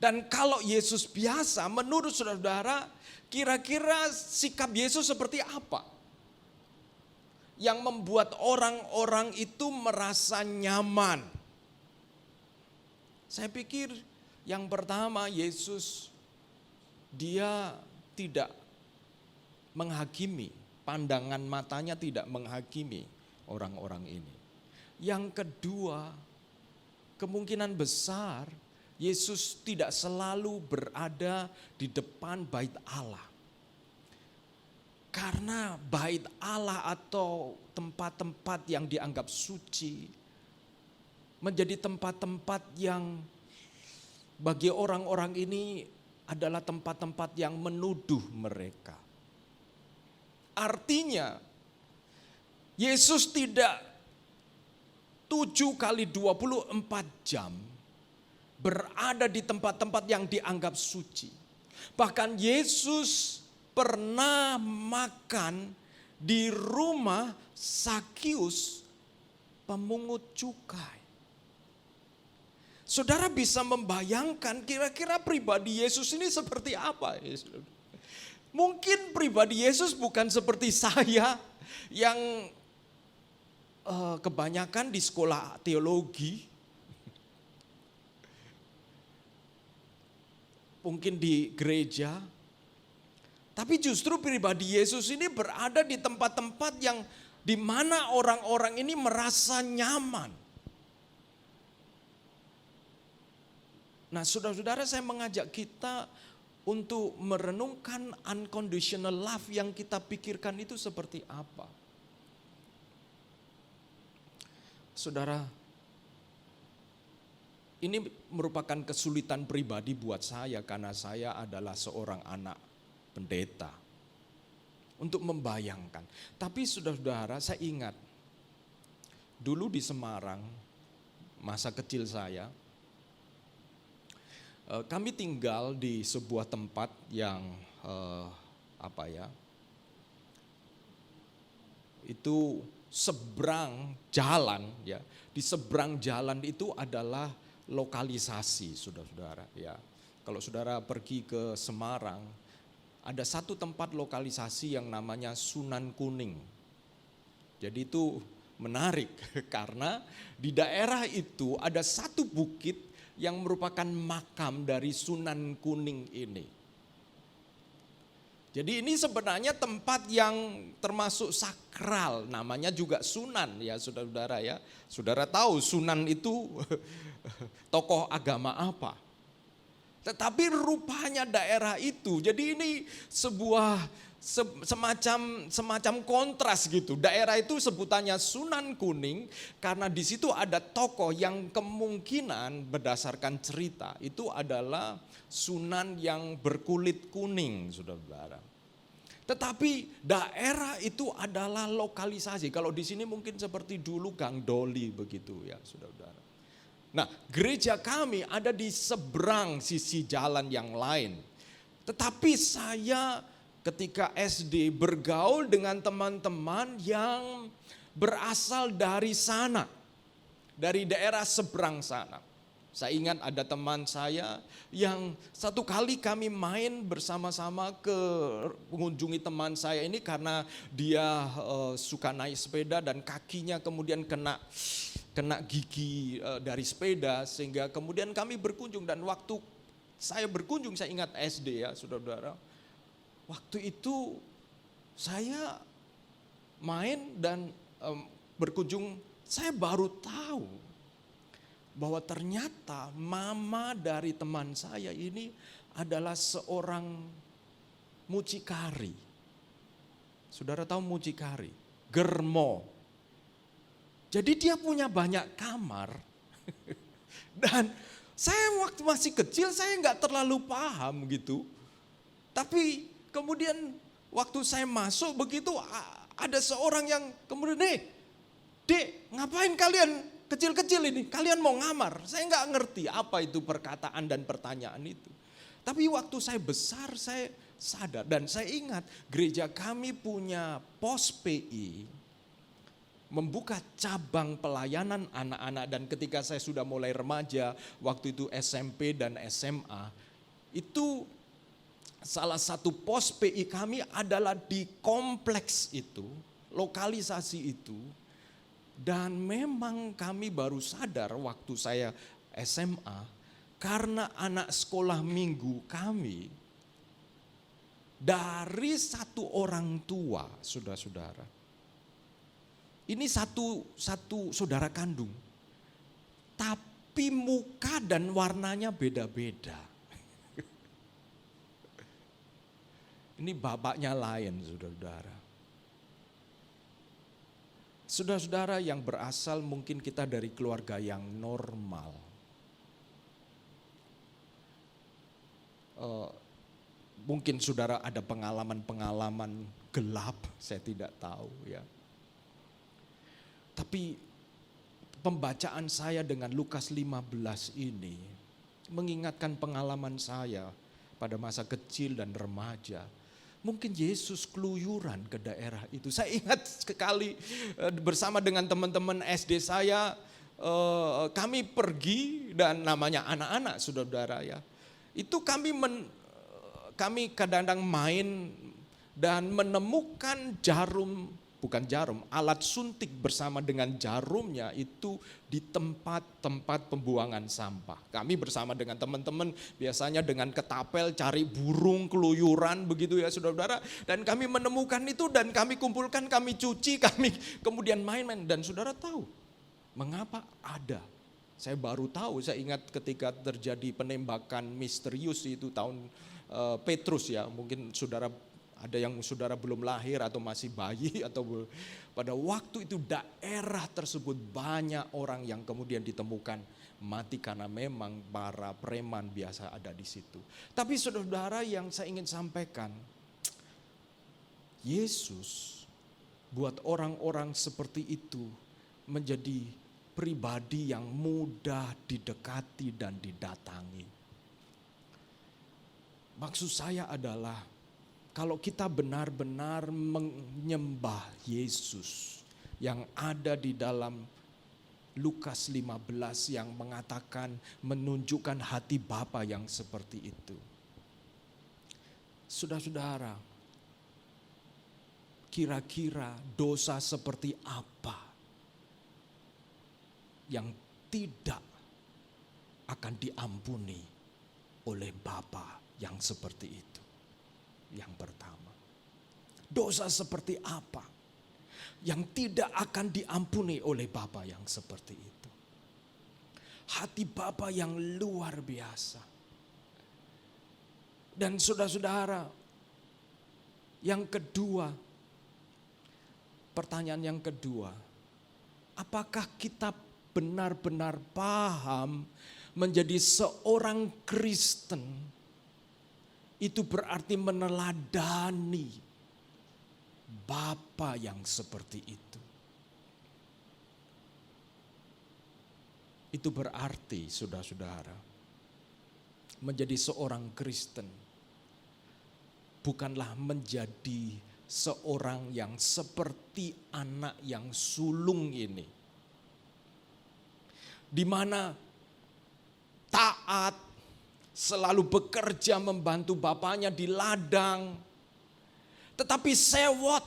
dan kalau Yesus biasa, menurut saudara-saudara, kira-kira sikap Yesus seperti apa? Yang membuat orang-orang itu merasa nyaman. Saya pikir yang pertama, Yesus dia tidak menghakimi, pandangan matanya tidak menghakimi orang-orang ini. Yang kedua, kemungkinan besar Yesus tidak selalu berada di depan bait Allah. Karena bait Allah atau tempat-tempat yang dianggap suci menjadi tempat-tempat yang bagi orang-orang ini adalah tempat-tempat yang menuduh mereka. Artinya Yesus tidak 7 kali 24 jam berada di tempat-tempat yang dianggap suci. Bahkan Yesus pernah makan di rumah Zakius, pemungut cukai. Saudara bisa membayangkan kira-kira pribadi Yesus ini seperti apa? Mungkin pribadi Yesus bukan seperti saya yang kebanyakan di sekolah teologi, mungkin di gereja, tapi justru pribadi Yesus ini berada di tempat-tempat yang di mana orang-orang ini merasa nyaman. Nah, saudara-saudara, saya mengajak kita untuk merenungkan unconditional love yang kita pikirkan itu seperti apa. Saudara, ini merupakan kesulitan pribadi buat saya karena saya adalah seorang anak pendeta. Untuk membayangkan. Tapi saudara-saudara, saya ingat dulu di Semarang, masa kecil saya, kami tinggal di sebuah tempat yang itu seberang jalan, ya. Di seberang jalan itu adalah lokalisasi, saudara-saudara, ya. Kalau saudara pergi ke Semarang, ada satu tempat lokalisasi yang namanya Sunan Kuning. Jadi itu menarik karena di daerah itu ada satu bukit yang merupakan makam dari Sunan Kuning ini. Jadi ini sebenarnya tempat yang termasuk sakral, namanya juga Sunan ya saudara-saudara ya. Saudara tahu Sunan itu tokoh agama apa. Tetapi rupanya daerah itu, jadi ini sebuah semacam kontras gitu. Daerah itu sebutannya Sunan Kuning karena di situ ada tokoh yang kemungkinan berdasarkan cerita itu adalah sunan yang berkulit kuning, saudara-saudara. Tetapi daerah itu adalah lokalisasi. Kalau di sini mungkin seperti dulu Gang Doli begitu ya, saudara-saudara. Nah, gereja kami ada di seberang sisi jalan yang lain. Tetapi saya ketika SD bergaul dengan teman-teman yang berasal dari sana, dari daerah seberang sana. Saya ingat ada teman saya yang satu kali kami main bersama-sama ke mengunjungi teman saya ini karena dia suka naik sepeda dan kakinya kemudian kena gigi dari sepeda sehingga kemudian kami berkunjung dan waktu saya berkunjung saya ingat SD ya saudara-saudara. Waktu itu saya main dan berkunjung saya baru tahu bahwa ternyata mama dari teman saya ini adalah seorang mucikari. Saudara tahu mucikari? Germo. Jadi dia punya banyak kamar. Dan saya waktu masih kecil saya nggak terlalu paham gitu. Tapi kemudian waktu saya masuk begitu ada seorang yang kemudian, Dek, ngapain kalian kecil-kecil ini? Kalian mau ngamar? Saya nggak ngerti apa itu perkataan dan pertanyaan itu. Tapi waktu saya besar saya sadar dan saya ingat gereja kami punya pos PI. Membuka cabang pelayanan anak-anak dan ketika saya sudah mulai remaja, waktu itu SMP dan SMA, itu salah satu pos PI kami adalah di kompleks itu, lokalisasi itu. Dan memang kami baru sadar waktu saya SMA, karena anak sekolah minggu kami, dari satu orang tua, saudara-saudara. Ini satu saudara kandung. Tapi muka dan warnanya beda-beda. Ini bapaknya lain, saudara-saudara. Saudara-saudara yang berasal mungkin kita dari keluarga yang normal. Mungkin saudara ada pengalaman-pengalaman gelap, saya tidak tahu ya. Tapi pembacaan saya dengan Lukas 15 ini mengingatkan pengalaman saya pada masa kecil dan remaja. Mungkin Yesus keluyuran ke daerah itu. Saya ingat sekali bersama dengan teman-teman SD saya, kami pergi dan namanya anak-anak saudara-saudara ya. Itu kami kadang-kadang main dan menemukan alat suntik bersama dengan jarumnya itu di tempat-tempat pembuangan sampah. Kami bersama dengan teman-teman biasanya dengan ketapel cari burung keluyuran begitu ya saudara-saudara. Dan kami menemukan itu dan kami kumpulkan, kami cuci, kami kemudian main-main. Dan saudara tahu mengapa ada? Saya baru tahu, saya ingat ketika terjadi penembakan misterius itu tahun Petrus ya, mungkin saudara ada yang saudara belum lahir atau masih bayi atau pada waktu itu daerah tersebut banyak orang yang kemudian ditemukan mati karena memang para preman biasa ada di situ. Tapi saudara yang saya ingin sampaikan, Yesus buat orang-orang seperti itu menjadi pribadi yang mudah didekati dan didatangi. Maksud saya adalah kalau kita benar-benar menyembah Yesus yang ada di dalam Lukas 15 yang mengatakan menunjukkan hati Bapa yang seperti itu. Saudara-saudara, kira-kira dosa seperti apa yang tidak akan diampuni oleh Bapa yang seperti itu? yang pertama. Dosa seperti apa yang tidak akan diampuni oleh Bapa yang seperti itu? Hati Bapa yang luar biasa. Dan saudara-saudara, yang kedua, pertanyaan yang kedua, apakah kita benar-benar paham menjadi seorang Kristen itu berarti meneladani Bapa yang seperti itu? Itu berarti, saudara-saudara, menjadi seorang Kristen bukanlah menjadi seorang yang seperti anak yang sulung ini, di mana taat, selalu bekerja membantu bapaknya di ladang, tetapi sewot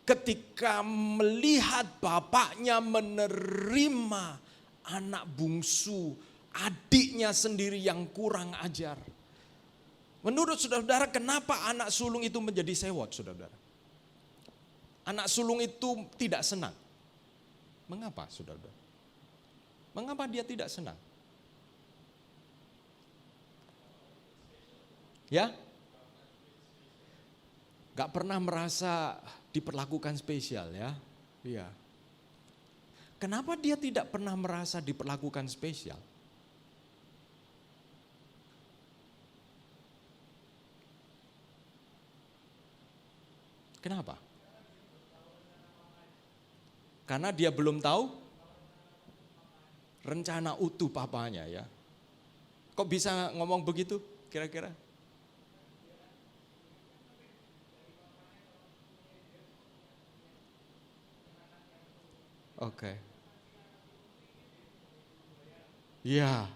ketika melihat bapaknya menerima anak bungsu, adiknya sendiri yang kurang ajar. Menurut saudara-saudara, kenapa anak sulung itu menjadi sewot, saudara-saudara? Anak sulung itu tidak senang. Mengapa, saudara-saudara? Mengapa dia tidak senang? Ya? Gak pernah merasa diperlakukan spesial, ya? Iya. Kenapa dia tidak pernah merasa diperlakukan spesial? Kenapa? Karena dia belum tahu rencana utuh papanya, ya. Kok bisa ngomong begitu kira-kira? Oke. Ya,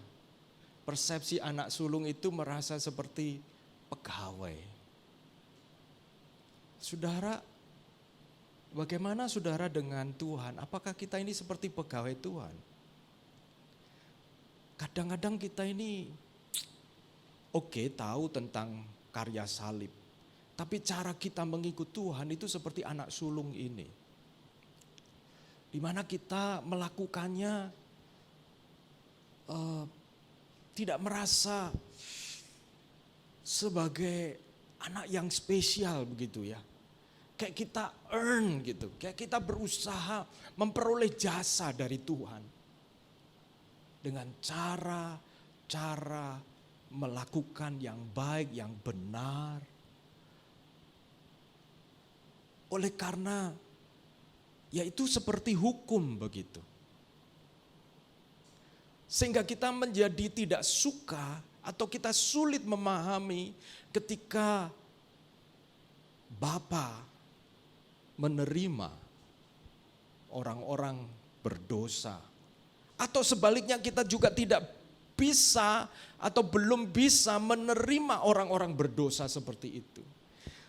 persepsi anak sulung itu merasa seperti pegawai. Saudara, bagaimana saudara dengan Tuhan? Apakah kita ini seperti pegawai Tuhan? Kadang-kadang kita ini tahu tentang karya salib. Tapi cara kita mengikut Tuhan itu seperti anak sulung ini. Di mana kita melakukannya tidak merasa sebagai anak yang spesial begitu, ya. Kayak kita earn gitu, kayak kita berusaha memperoleh jasa dari Tuhan. Dengan cara melakukan yang baik, yang benar. Oleh karena yaitu seperti hukum begitu. Sehingga kita menjadi tidak suka atau kita sulit memahami ketika Bapa menerima orang-orang berdosa. Atau sebaliknya kita juga tidak bisa atau belum bisa menerima orang-orang berdosa seperti itu.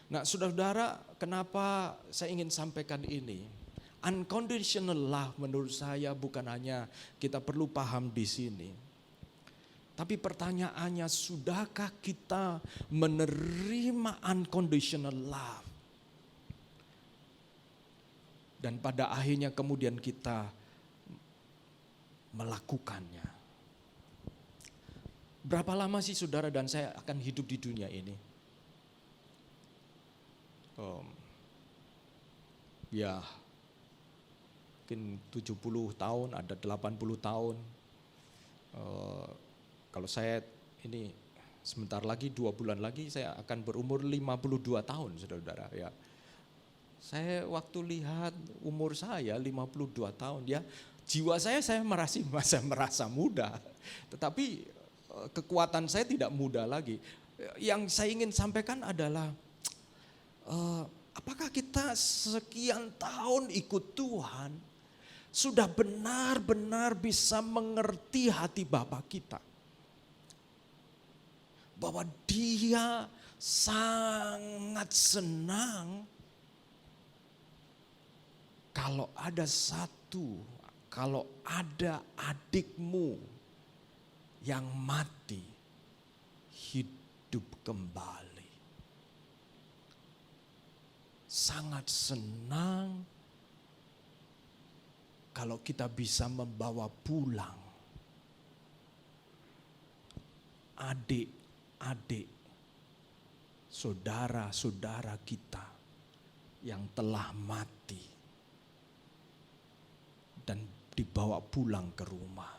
Nah, saudara-saudara, kenapa saya ingin sampaikan ini? Unconditional love menurut saya bukan hanya kita perlu paham di sini. Tapi pertanyaannya, sudahkah kita menerima unconditional love? Dan pada akhirnya kemudian kita melakukannya. Berapa lama sih saudara dan saya akan hidup di dunia ini? Ya, mungkin 70 tahun, ada 80 tahun. Kalau saya ini sebentar lagi, 2 bulan lagi saya akan berumur 52 tahun, saudara-saudara, ya. Saya waktu lihat umur saya 52 tahun, ya, jiwa saya masih merasa muda. Tetapi kekuatan saya tidak muda lagi. Yang saya ingin sampaikan adalah apakah kita sekian tahun ikut Tuhan sudah benar-benar bisa mengerti hati Bapa kita? Bahwa Dia sangat senang kalau ada adikmu yang mati hidup kembali. sangat senang kalau kita bisa membawa pulang adik-adik, saudara-saudara kita yang telah mati dan dibawa pulang ke rumah.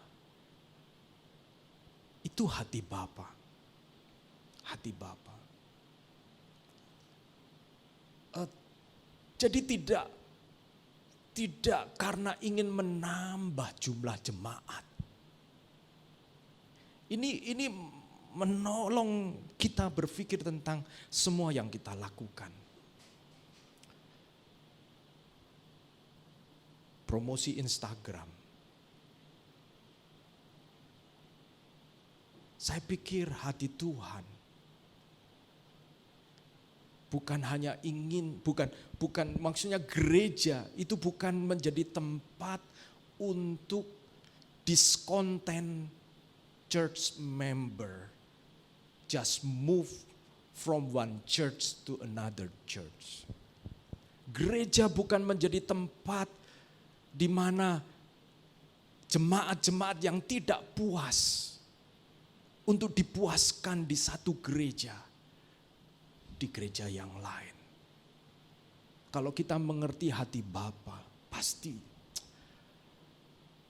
Itu hati Bapa. Hati Bapa. Jadi tidak karena ingin menambah jumlah jemaat. Ini menolong kita berpikir tentang semua yang kita lakukan. Promosi Instagram. Saya pikir hati Tuhan bukan hanya ingin, bukan maksudnya gereja itu bukan menjadi tempat untuk discontent church member. Just move from one church to another church. Gereja bukan menjadi tempat di mana jemaat-jemaat yang tidak puas untuk dipuaskan di satu gereja, di gereja yang lain. Kalau kita mengerti hati Bapa, pasti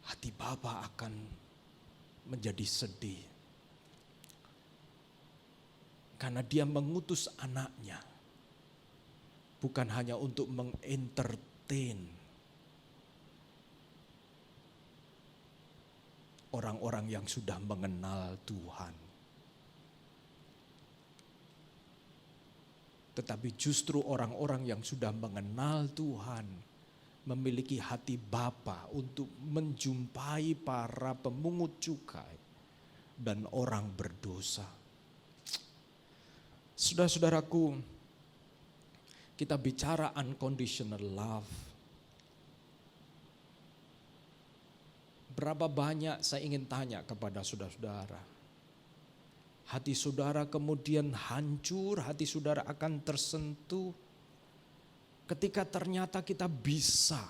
hati Bapa akan menjadi sedih. Karena dia mengutus anaknya bukan hanya untuk mengentertain orang-orang yang sudah mengenal Tuhan. Tetapi justru orang-orang yang sudah mengenal Tuhan memiliki hati Bapa untuk menjumpai para pemungut cukai dan orang berdosa. Saudara-saudaraku, kita bicara unconditional love. Berapa banyak saya ingin tanya kepada saudara-saudara. Hati saudara kemudian hancur, hati saudara akan tersentuh ketika ternyata kita bisa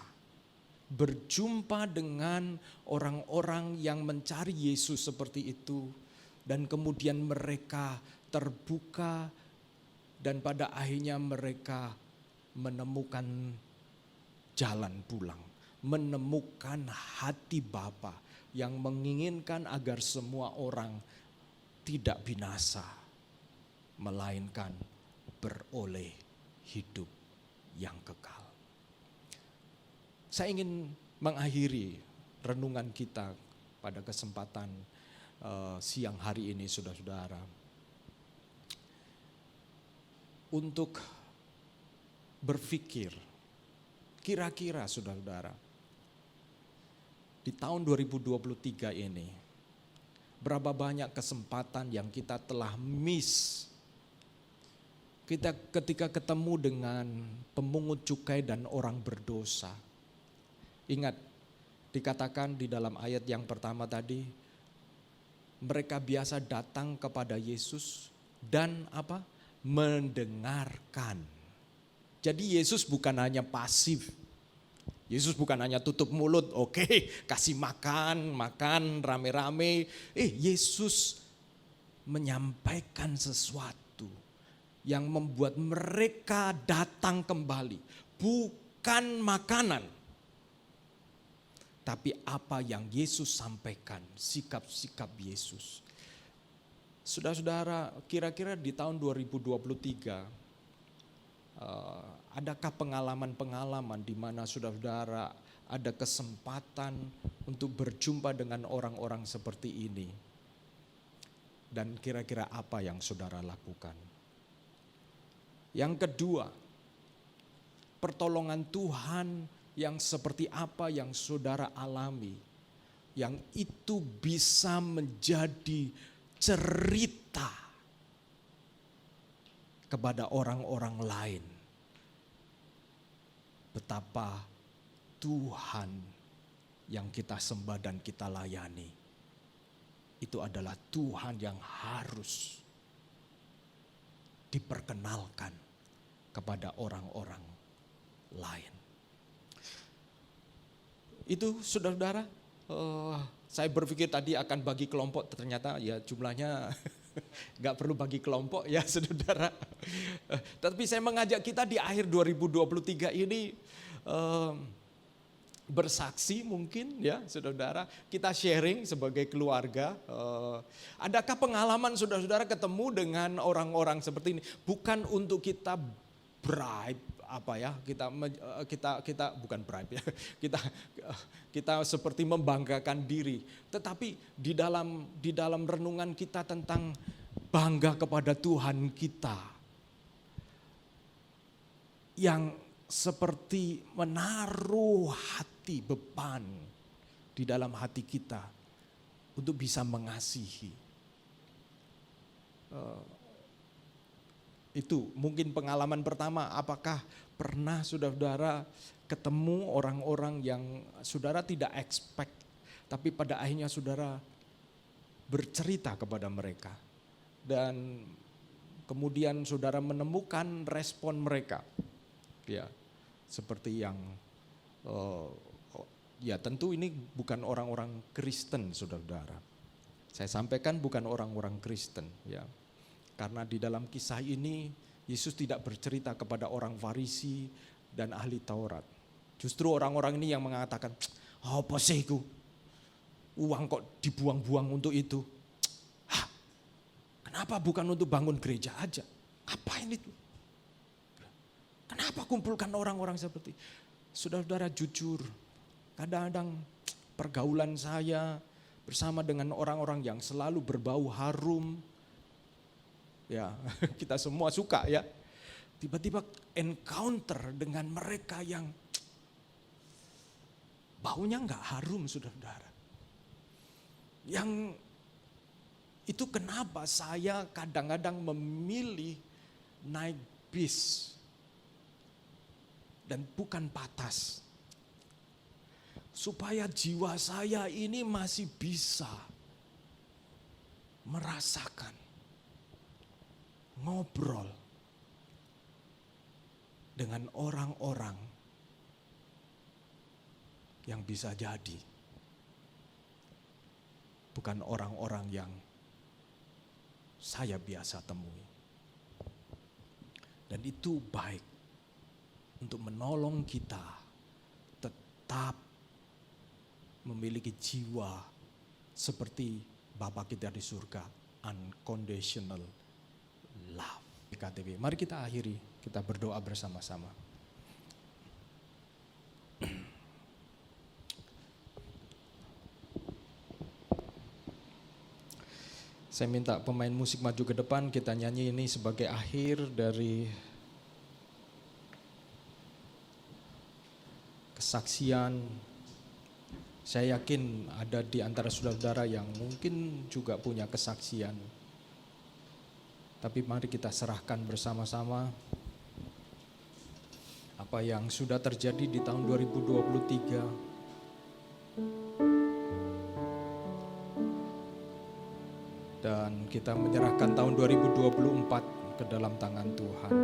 berjumpa dengan orang-orang yang mencari Yesus seperti itu. Dan kemudian mereka terbuka dan pada akhirnya mereka menemukan jalan pulang. Menemukan hati Bapa yang menginginkan agar semua orang tidak binasa, melainkan beroleh hidup yang kekal. Saya ingin mengakhiri renungan kita pada kesempatan siang hari ini, saudara-saudara, untuk berpikir, kira-kira saudara-saudara, di tahun 2023 ini, berapa banyak kesempatan yang kita telah miss. Kita ketika ketemu dengan pemungut cukai dan orang berdosa. Ingat, dikatakan di dalam ayat yang pertama tadi, mereka biasa datang kepada Yesus dan apa? Mendengarkan. Jadi Yesus bukan hanya pasif. Yesus bukan hanya tutup mulut, oke, kasih makan rame-rame. Yesus menyampaikan sesuatu yang membuat mereka datang kembali. Bukan makanan, tapi apa yang Yesus sampaikan, sikap-sikap Yesus. Saudara-saudara, kira-kira di tahun 2023, adakah pengalaman-pengalaman di mana saudara-saudara ada kesempatan untuk berjumpa dengan orang-orang seperti ini? Dan kira-kira apa yang saudara lakukan? Yang kedua, pertolongan Tuhan yang seperti apa yang saudara alami, yang itu bisa menjadi cerita kepada orang-orang lain. Betapa Tuhan yang kita sembah dan kita layani, itu adalah Tuhan yang harus diperkenalkan kepada orang-orang lain. Itu saudara-saudara, saya berpikir tadi akan bagi kelompok, ternyata ya jumlahnya nggak perlu bagi kelompok ya saudara. Tapi saya mengajak kita di akhir 2023 ini bersaksi mungkin ya saudara-saudara, kita sharing sebagai keluarga. Adakah pengalaman saudara-saudara ketemu dengan orang-orang seperti ini? Bukan untuk kita bribe kita bukan bribe ya. Kita seperti membanggakan diri, tetapi di dalam renungan kita tentang bangga kepada Tuhan kita yang seperti menaruh hati beban di dalam hati kita untuk bisa mengasihi. Itu mungkin pengalaman pertama. Apakah pernah saudara-saudara ketemu orang-orang yang saudara tidak expect, tapi pada akhirnya saudara bercerita kepada mereka dan kemudian saudara menemukan respon mereka, ya seperti yang ya tentu ini bukan orang-orang Kristen saudara-saudara. Saya sampaikan bukan orang-orang Kristen ya. Karena di dalam kisah ini Yesus tidak bercerita kepada orang Farisi dan ahli Taurat. Justru orang-orang ini yang mengatakan, apa sih itu? Uang kok dibuang-buang untuk itu? Hah, kenapa bukan untuk bangun gereja aja? Ngapain itu? Kenapa kumpulkan orang-orang seperti? Saudara-saudara jujur, kadang-kadang pergaulan saya bersama dengan orang-orang yang selalu berbau harum, ya, kita semua suka ya. Tiba-tiba encounter dengan mereka yang baunya enggak harum saudara-saudara. Yang itu kenapa saya kadang-kadang memilih naik bis dan bukan patas. Supaya jiwa saya ini masih bisa merasakan, ngobrol dengan orang-orang yang bisa jadi bukan orang-orang yang saya biasa temui. Dan itu baik untuk menolong kita tetap memiliki jiwa seperti Bapa kita di surga, unconditional love. KTB. Mari kita akhiri, kita berdoa bersama-sama. Saya minta pemain musik maju ke depan, kita nyanyi ini sebagai akhir dari kesaksian. Saya yakin ada di antara saudara-saudara yang mungkin juga punya kesaksian. Tapi mari kita serahkan bersama-sama apa yang sudah terjadi di tahun 2023. Dan kita menyerahkan tahun 2024 ke dalam tangan Tuhan.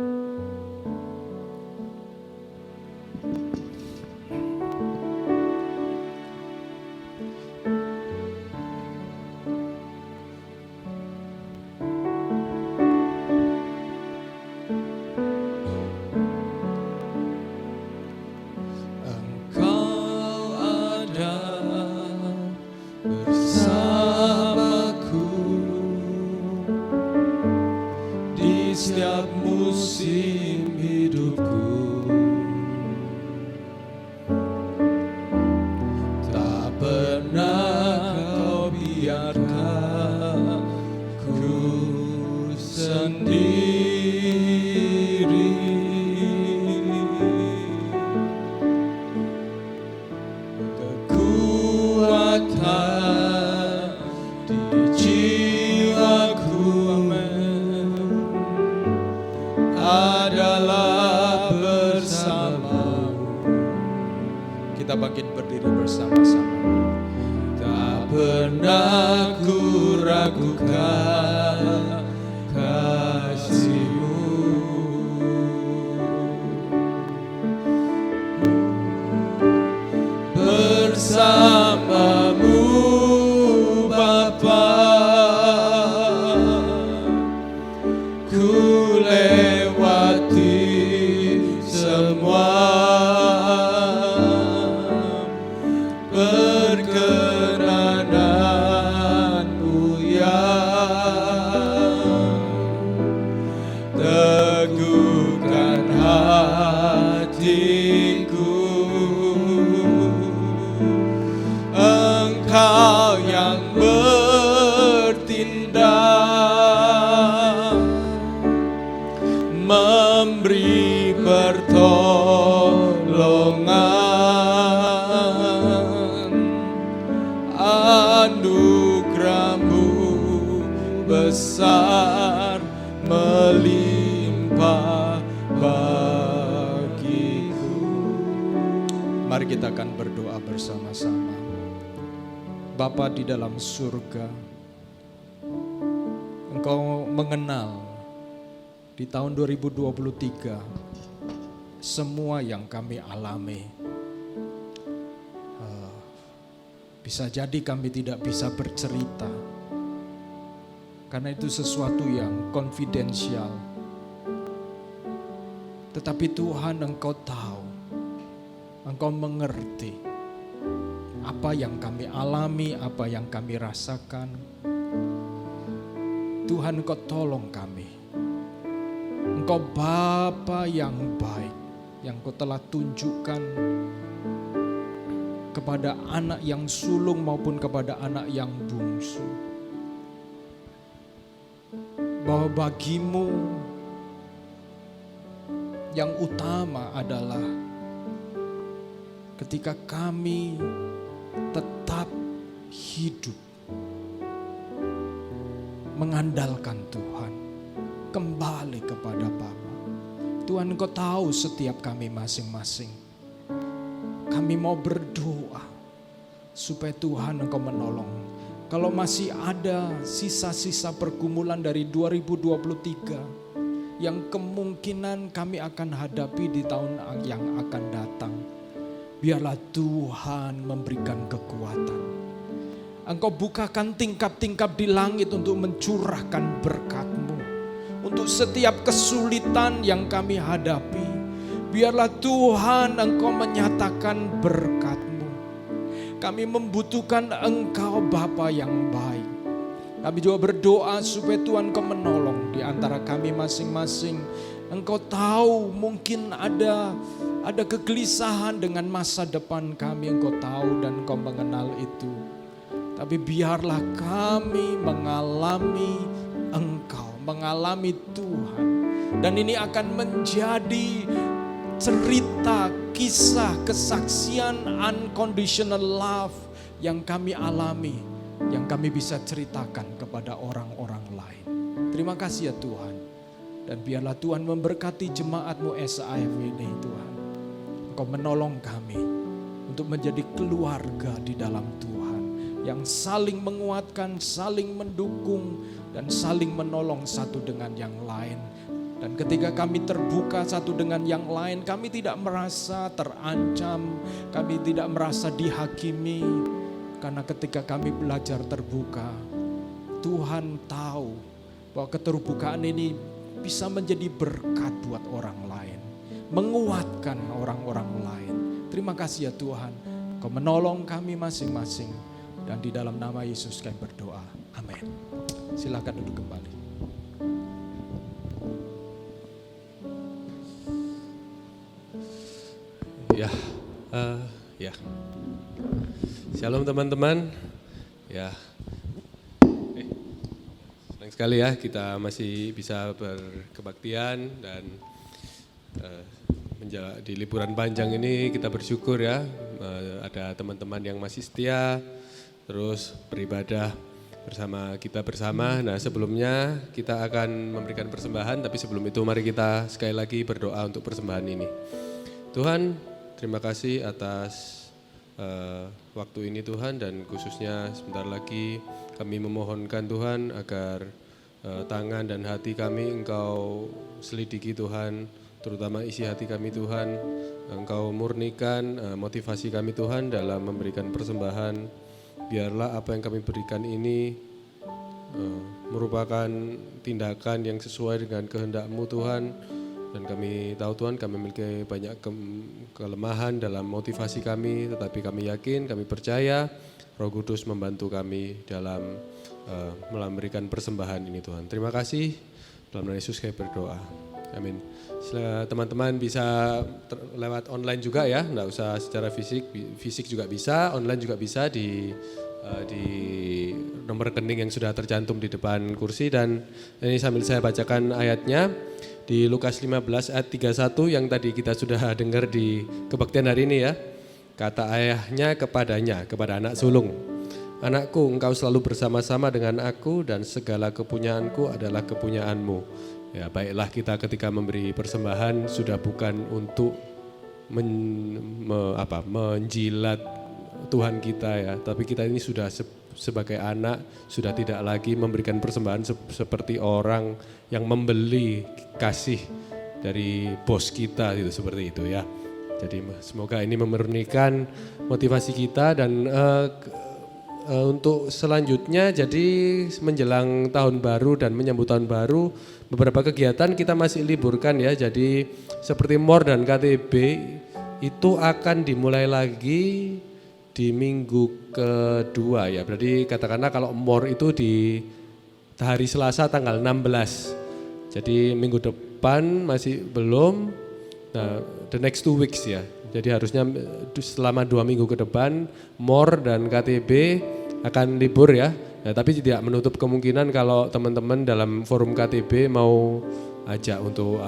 Kita bangkit berdiri bersama-sama. Tak pernah ku ragukan kasih-Mu. ku lewati semua perkenananmu yang teguhkan hatiku. Engkau yang bertindak memberi pertolongan, anugerah-Mu besar melimpah bagiku. Mari kita akan berdoa bersama-sama. Bapa di dalam surga, Engkau mengenal di tahun 2023 semua yang kami alami. Bisa jadi kami tidak bisa bercerita, karena itu sesuatu yang konfidensial. Tetapi Tuhan, Engkau tahu, Engkau mengerti apa yang kami alami, apa yang kami rasakan. Tuhan, Engkau tolong kami. Engkau Bapa yang baik, yang Kau telah tunjukkan kepada anak yang sulung maupun kepada anak yang bungsu, bahwa bagimu yang utama adalah ketika kami tetap hidup mengandalkan Tuhan, kembali kepada Bapa. Tuhan, Engkau tahu setiap kami masing-masing. Kami mau berdoa supaya Tuhan Engkau menolong. Kalau masih ada sisa-sisa pergumulan dari 2023 yang kemungkinan kami akan hadapi di tahun yang akan datang, biarlah Tuhan memberikan kekuatan. Engkau bukakan tingkap-tingkap di langit untuk mencurahkan berkat-Mu. Untuk setiap kesulitan yang kami hadapi, biarlah Tuhan Engkau menyatakan berkat-Mu. Kami membutuhkan Engkau Bapa yang baik. Kami juga berdoa supaya Tuhan Engkau menolong di antara kami masing-masing. Engkau tahu mungkin ada kegelisahan dengan masa depan kami, Engkau tahu dan Engkau mengenal itu. Tapi biarlah kami mengalami Engkau, mengalami Tuhan. Dan ini akan menjadi cerita, kisah, kesaksian unconditional love yang kami alami, yang kami bisa ceritakan kepada orang-orang lain. Terima kasih ya Tuhan. Dan biarlah Tuhan memberkati jemaat-Mu SAF ini Tuhan. Engkau menolong kami untuk menjadi keluarga di dalam Tuhan, yang saling menguatkan, saling mendukung, dan saling menolong satu dengan yang lain. Dan ketika kami terbuka satu dengan yang lain, kami tidak merasa terancam, kami tidak merasa dihakimi. Karena ketika kami belajar terbuka, Tuhan tahu bahwa keterbukaan ini bisa menjadi berkat buat orang lain, menguatkan orang-orang lain. Terima kasih ya Tuhan, Kau menolong kami masing-masing. Dan di dalam nama Yesus kami berdoa. Amin. Silakan duduk kembali. Ya. Shalom teman-teman. Ya. Senang sekali ya kita masih bisa berkebaktian dan di liburan panjang ini kita bersyukur ya, ada teman-teman yang masih setia terus beribadah bersama kita bersama. Nah, sebelumnya kita akan memberikan persembahan, tapi sebelum itu mari kita sekali lagi berdoa untuk persembahan ini. Tuhan, terima kasih atas waktu ini Tuhan, dan khususnya sebentar lagi kami memohonkan Tuhan agar tangan dan hati kami Engkau selidiki Tuhan, terutama isi hati kami Tuhan. Engkau murnikan motivasi kami Tuhan dalam memberikan persembahan. Biarlah apa yang kami berikan ini merupakan tindakan yang sesuai dengan kehendak-Mu Tuhan. Dan kami tahu Tuhan kami memiliki banyak kelemahan dalam motivasi kami, tetapi kami yakin, kami percaya Roh Kudus membantu kami dalam memberikan persembahan ini Tuhan. Terima kasih, dalam nama Yesus kami berdoa. Amin. Teman-teman bisa lewat online juga ya, enggak usah secara fisik juga bisa, online juga bisa di nomor rekening yang sudah tercantum di depan kursi. Dan ini sambil saya bacakan ayatnya di Lukas 15 ayat 31 yang tadi kita sudah dengar di kebaktian hari ini ya. Kata ayahnya kepada anak sulung, "Anakku, engkau selalu bersama-sama dengan aku dan segala kepunyaanku adalah kepunyaanmu." Ya, baiklah kita ketika memberi persembahan sudah bukan untuk menjilat Tuhan kita ya, tapi kita ini sudah sebagai anak sudah tidak lagi memberikan persembahan seperti orang yang membeli kasih dari bos kita gitu, seperti itu ya. Jadi semoga ini memurnikan motivasi kita. Dan untuk selanjutnya, jadi menjelang tahun baru dan menyambut tahun baru, beberapa kegiatan kita masih liburkan ya. Jadi seperti MOR dan KTB itu akan dimulai lagi di minggu kedua ya. Berarti katakanlah kalau MOR itu di hari Selasa tanggal 16. Jadi minggu depan masih belum, nah the next 2 weeks ya. Jadi harusnya selama 2 minggu ke depan MOR dan KTB akan libur ya. Nah, tapi tidak menutup kemungkinan kalau teman-teman dalam forum KTB mau ajak untuk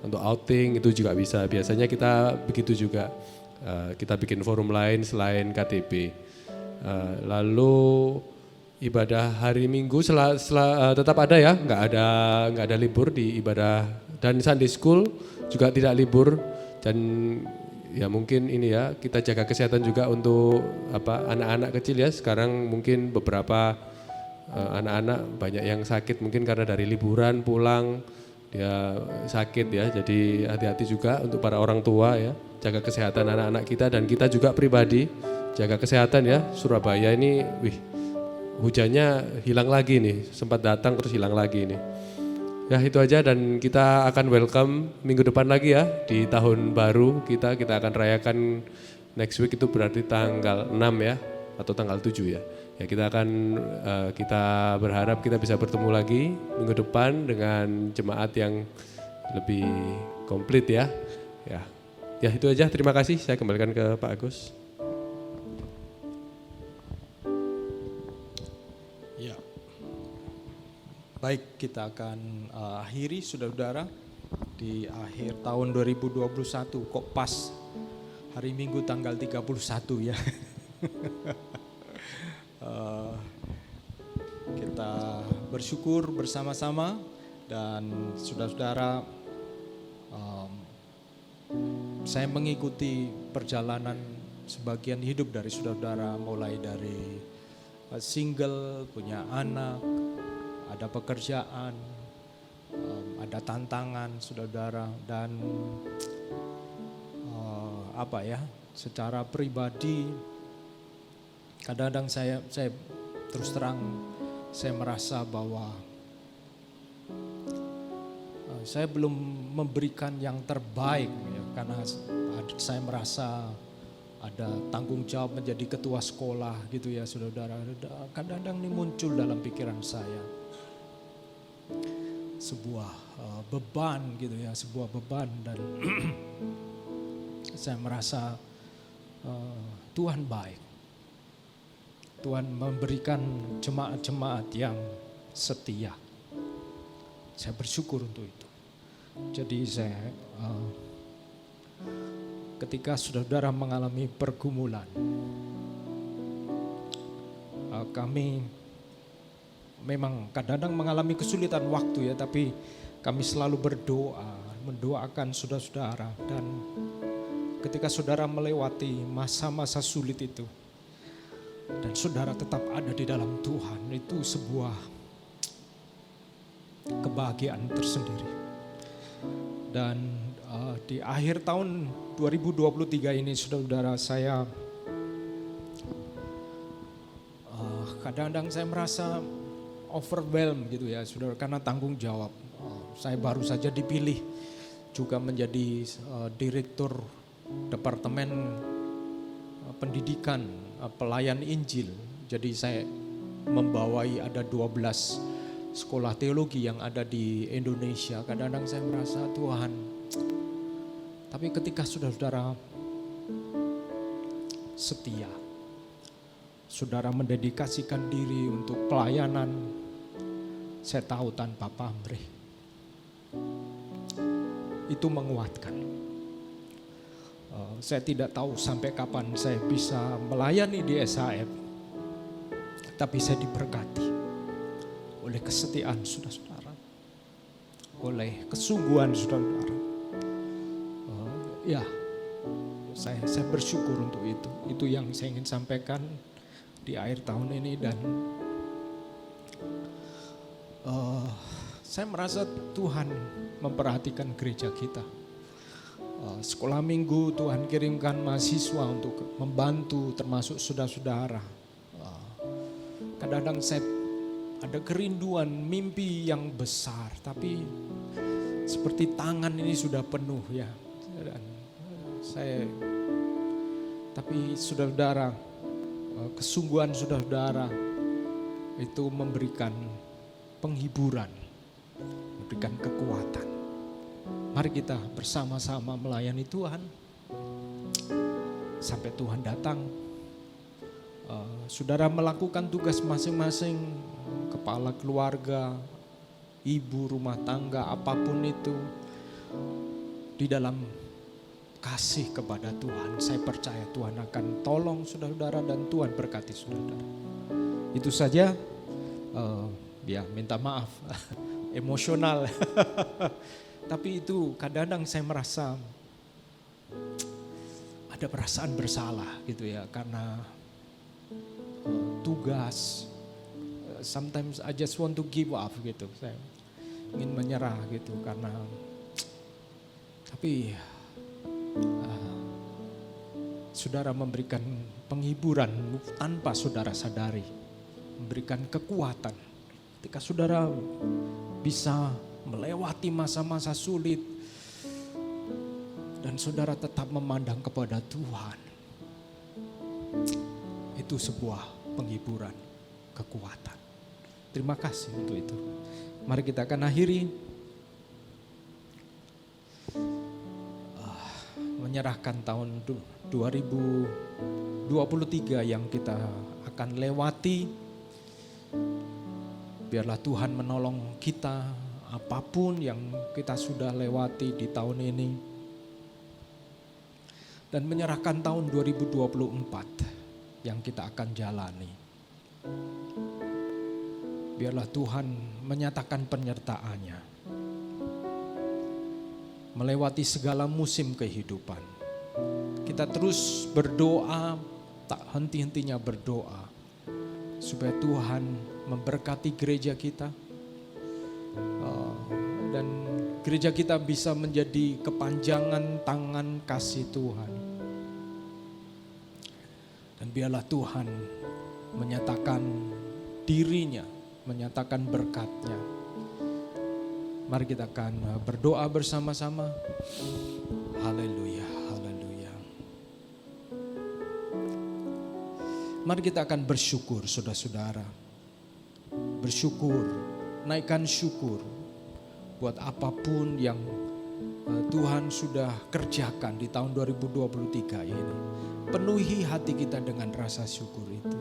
untuk outing itu juga bisa. Biasanya kita begitu juga. Kita bikin forum lain selain KTB. Lalu ibadah hari Minggu tetap ada ya, nggak ada libur di ibadah, dan Sunday School juga tidak libur. Dan ya mungkin ini ya, kita jaga kesehatan juga untuk anak-anak kecil ya. Sekarang mungkin beberapa anak-anak banyak yang sakit mungkin karena dari liburan pulang dia sakit ya. Jadi hati-hati juga untuk para orang tua ya, jaga kesehatan anak-anak kita dan kita juga pribadi jaga kesehatan ya. Surabaya ini hujannya hilang lagi nih, sempat datang terus hilang lagi nih. Ya itu aja, dan kita akan welcome minggu depan lagi ya di tahun baru kita akan rayakan next week, itu berarti tanggal 6 ya atau tanggal 7 ya. Ya kita berharap kita bisa bertemu lagi minggu depan dengan jemaat yang lebih komplit ya. Ya itu aja, terima kasih, saya kembalikan ke Pak Agus. Baik, kita akan akhiri saudara-saudara di akhir tahun 2021. Kok pas hari Minggu tanggal 31 ya. Kita bersyukur bersama-sama, dan saudara-saudara, saya mengikuti perjalanan sebagian hidup dari saudara-saudara, mulai dari single, punya anak, ada pekerjaan, ada tantangan saudara-saudara, dan secara pribadi kadang-kadang saya terus terang saya merasa bahwa saya belum memberikan yang terbaik ya, karena saya merasa ada tanggung jawab menjadi ketua sekolah gitu ya saudara-saudara. Kadang-kadang ini muncul dalam pikiran saya sebuah beban gitu ya, sebuah beban, dan saya merasa Tuhan baik. Tuhan memberikan jemaat-jemaat yang setia. Saya bersyukur untuk itu. Jadi saya ketika saudara mengalami pergumulan, kami memang kadang-kadang mengalami kesulitan waktu ya, tapi kami selalu mendoakan saudara-saudara, dan ketika saudara melewati masa-masa sulit itu dan saudara tetap ada di dalam Tuhan, itu sebuah kebahagiaan tersendiri. Dan di akhir tahun 2023 ini saudara-saudara, saya kadang-kadang saya merasa overwhelmed gitu ya saudara, karena tanggung jawab. Saya baru saja dipilih juga menjadi direktur departemen pendidikan pelayan Injil. Jadi saya membawai ada 12 sekolah teologi yang ada di Indonesia. Kadang-kadang saya merasa Tuhan, tapi ketika saudara setia, saudara mendedikasikan diri untuk pelayanan, saya tahu tanpa pamrih, itu menguatkan. Saya tidak tahu sampai kapan saya bisa melayani di SHF, tapi saya diberkati oleh kesetiaan saudara-saudara, oleh kesungguhan saudara-saudara. Ya, saya bersyukur untuk itu. Itu yang saya ingin sampaikan di akhir tahun ini. Dan saya merasa Tuhan memperhatikan gereja kita. Sekolah minggu Tuhan kirimkan mahasiswa untuk membantu, termasuk saudara-saudara. Kadang-kadang saya ada kerinduan, mimpi yang besar, tapi seperti tangan ini sudah penuh ya. Dan tapi saudara-saudara, kesungguhan saudara-saudara itu memberikan penghiburan, memberikan kekuatan. Mari kita bersama-sama melayani Tuhan sampai Tuhan datang. Saudara melakukan tugas masing-masing, kepala keluarga, ibu rumah tangga, apapun itu, di dalam kasih kepada Tuhan. Saya percaya Tuhan akan tolong saudara-saudara dan Tuhan berkati saudara. Itu saja. Ya minta maaf emosional. Tapi itu kadang-kadang saya merasa ada perasaan bersalah gitu ya, karena tugas. Sometimes I just want to give up gitu. Saya ingin menyerah gitu karena tapi saudara memberikan penghiburan tanpa saudara sadari, memberikan kekuatan ketika saudara bisa melewati masa-masa sulit dan saudara tetap memandang kepada Tuhan. Itu sebuah penghiburan, kekuatan. Terima kasih untuk itu. Mari kita akan akhiri menyerahkan tahun 2023 yang kita akan lewati. Biarlah Tuhan menolong kita apapun yang kita sudah lewati di tahun ini. Dan menyerahkan tahun 2024 yang kita akan jalani. Biarlah Tuhan menyatakan penyertaan-Nya. Melewati segala musim kehidupan. Kita terus berdoa, tak henti-hentinya berdoa. Supaya Tuhan memberkati gereja kita. Dan gereja kita bisa menjadi kepanjangan tangan kasih Tuhan. Dan biarlah Tuhan menyatakan diri-Nya, menyatakan berkat-Nya. Mari kita akan berdoa bersama-sama. Haleluya, haleluya. Mari kita akan bersyukur saudara-saudara. Bersyukur, naikkan syukur buat apapun yang Tuhan sudah kerjakan di tahun 2023 ini. Penuhi hati kita dengan rasa syukur itu.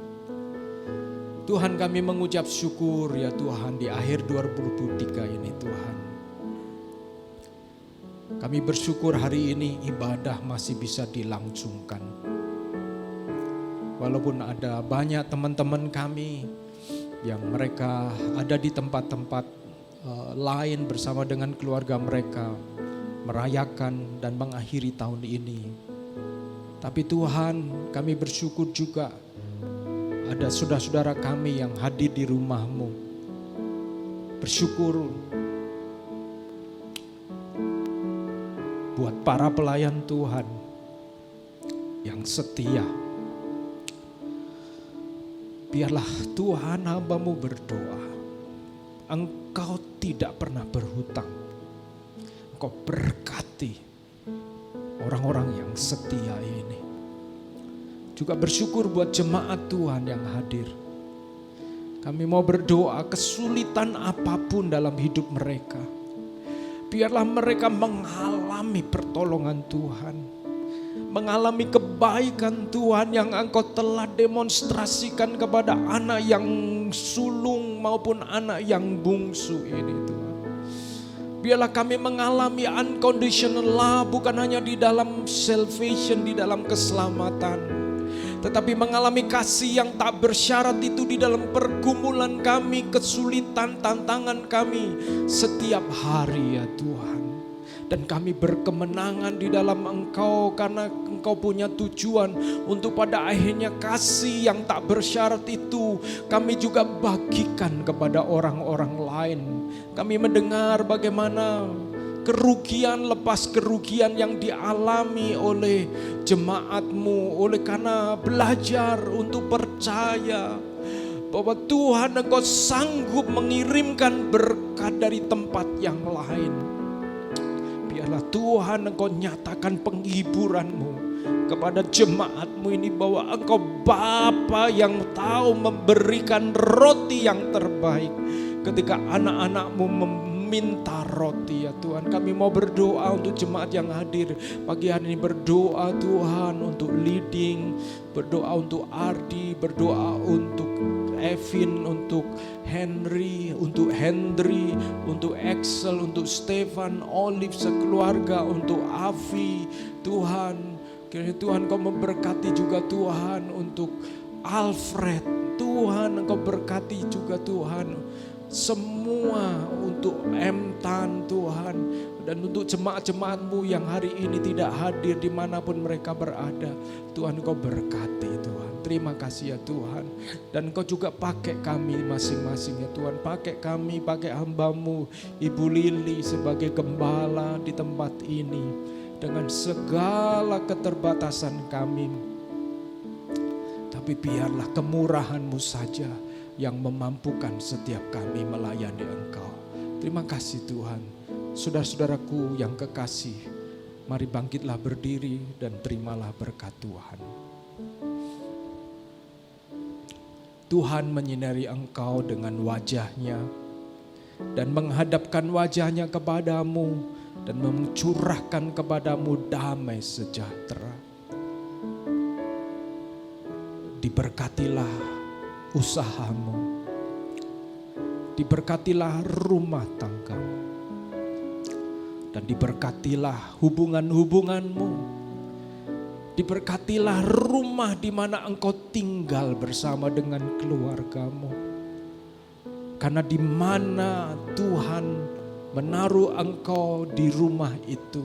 Tuhan, kami mengucap syukur ya Tuhan di akhir 2023 ini Tuhan. Kami bersyukur hari ini ibadah masih bisa dilangsungkan. Walaupun ada banyak teman-teman kami yang mereka ada di tempat-tempat lain bersama dengan keluarga mereka merayakan dan mengakhiri tahun ini. Tapi Tuhan, kami bersyukur juga ada saudara-saudara kami yang hadir di rumah-Mu. Bersyukur buat para pelayan Tuhan yang setia. Biarlah Tuhan hamba-Mu berdoa Engkau tidak pernah berhutang. Engkau berkati orang-orang yang setia ini. Juga bersyukur buat jemaat Tuhan yang hadir. Kami mau berdoa kesulitan apapun dalam hidup mereka, biarlah mereka mengalami pertolongan Tuhan, mengalami kebaikan Tuhan yang Engkau telah demonstrasikan kepada anak yang sulung maupun anak yang bungsu ini Tuhan. Biarlah kami mengalami unconditional love, bukan hanya di dalam salvation, di dalam keselamatan, tetapi mengalami kasih yang tak bersyarat itu di dalam pergumulan kami, kesulitan, tantangan kami setiap hari ya Tuhan. Dan kami berkemenangan di dalam Engkau karena Engkau punya tujuan untuk pada akhirnya kasih yang tak bersyarat itu kami juga bagikan kepada orang-orang lain. Kami mendengar bagaimana kerugian lepas kerugian yang dialami oleh jemaat-Mu, oleh karena belajar untuk percaya bahwa Tuhan Engkau sanggup mengirimkan berkat dari tempat yang lain. Biarlah Tuhan Engkau nyatakan penghiburan-Mu kepada jemaat-Mu ini bahwa Engkau Bapa yang tahu memberikan roti yang terbaik ketika anak-anak-Mu meminta roti ya Tuhan. Kami mau berdoa untuk jemaat yang hadir pagi hari ini, berdoa Tuhan untuk leading, berdoa untuk Ardi, berdoa untuk Evin, untuk Henry, untuk Hendry, untuk Axel, untuk Stefan, Olive sekeluarga, untuk Avi. Tuhan, kiranya Tuhan Kau memberkati juga Tuhan untuk Alfred. Tuhan Engkau berkati juga Tuhan semua, untuk M-Tan Tuhan, dan untuk jemaat-jemaat-Mu yang hari ini tidak hadir dimanapun mereka berada. Tuhan Engkau berkati Tuhan. Terima kasih ya Tuhan. Dan Engkau juga pakai kami masing-masing ya Tuhan. Pakai kami, pakai hamba-Mu Ibu Lili sebagai gembala di tempat ini. Dengan segala keterbatasan kami. Tapi biarlah kemurahan-Mu saja yang memampukan setiap kami melayani Engkau. Terima kasih Tuhan. Saudara-saudaraku yang kekasih, mari bangkitlah berdiri dan terimalah berkat Tuhan. Tuhan menyinari engkau dengan wajah-Nya dan menghadapkan wajah-Nya kepadamu dan mencurahkan kepadamu damai sejahtera. Diberkatilah usahamu, diberkatilah rumah tanggamu, dan diberkatilah hubungan-hubunganmu. Diberkatilah rumah di mana engkau tinggal bersama dengan keluargamu. Karena di mana Tuhan menaruh engkau di rumah itu,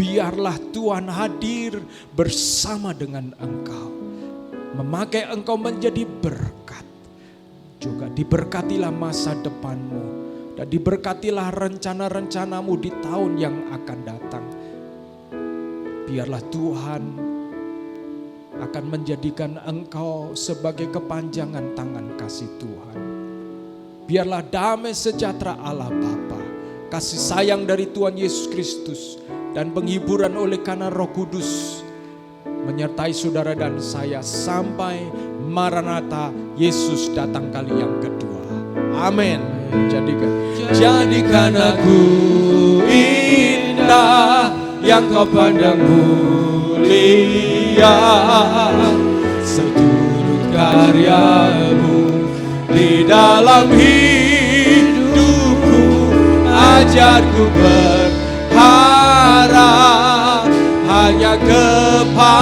biarlah Tuhan hadir bersama dengan engkau, memakai engkau menjadi berkat. Juga diberkatilah masa depanmu, dan diberkatilah rencana-rencanamu di tahun yang akan datang. Biarlah Tuhan akan menjadikan engkau sebagai kepanjangan tangan kasih Tuhan. Biarlah damai sejahtera Allah Bapa, kasih sayang dari Tuhan Yesus Kristus, dan penghiburan oleh karena Roh Kudus menyertai saudara dan saya sampai Maranatha, Yesus datang kali yang kedua. Amin. Jadikan aku indah yang kau pandang mulia, seturut karyamu di dalam hidupku. Ajarku berharap hanya kepadamu,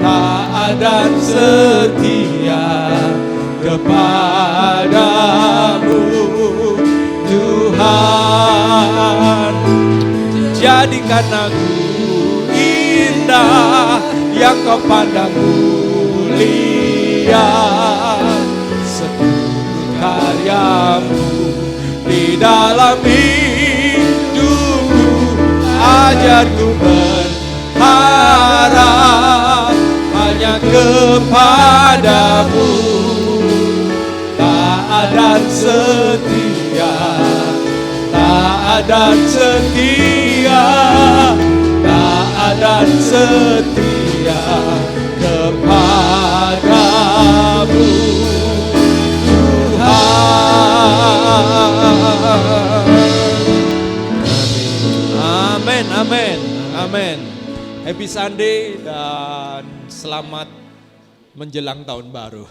taat dan setia kepadamu Tuhan. Jadikan aku indah yang kau pandang mulia, seturut karyamu di dalam hidupku. Ajarku berharap hanya kepadamu, setia, Ta'adan setia, Ta'adan setia kepadamu Tuhan. Amin, amin, amin. Happy Sunday dan selamat menjelang tahun baru.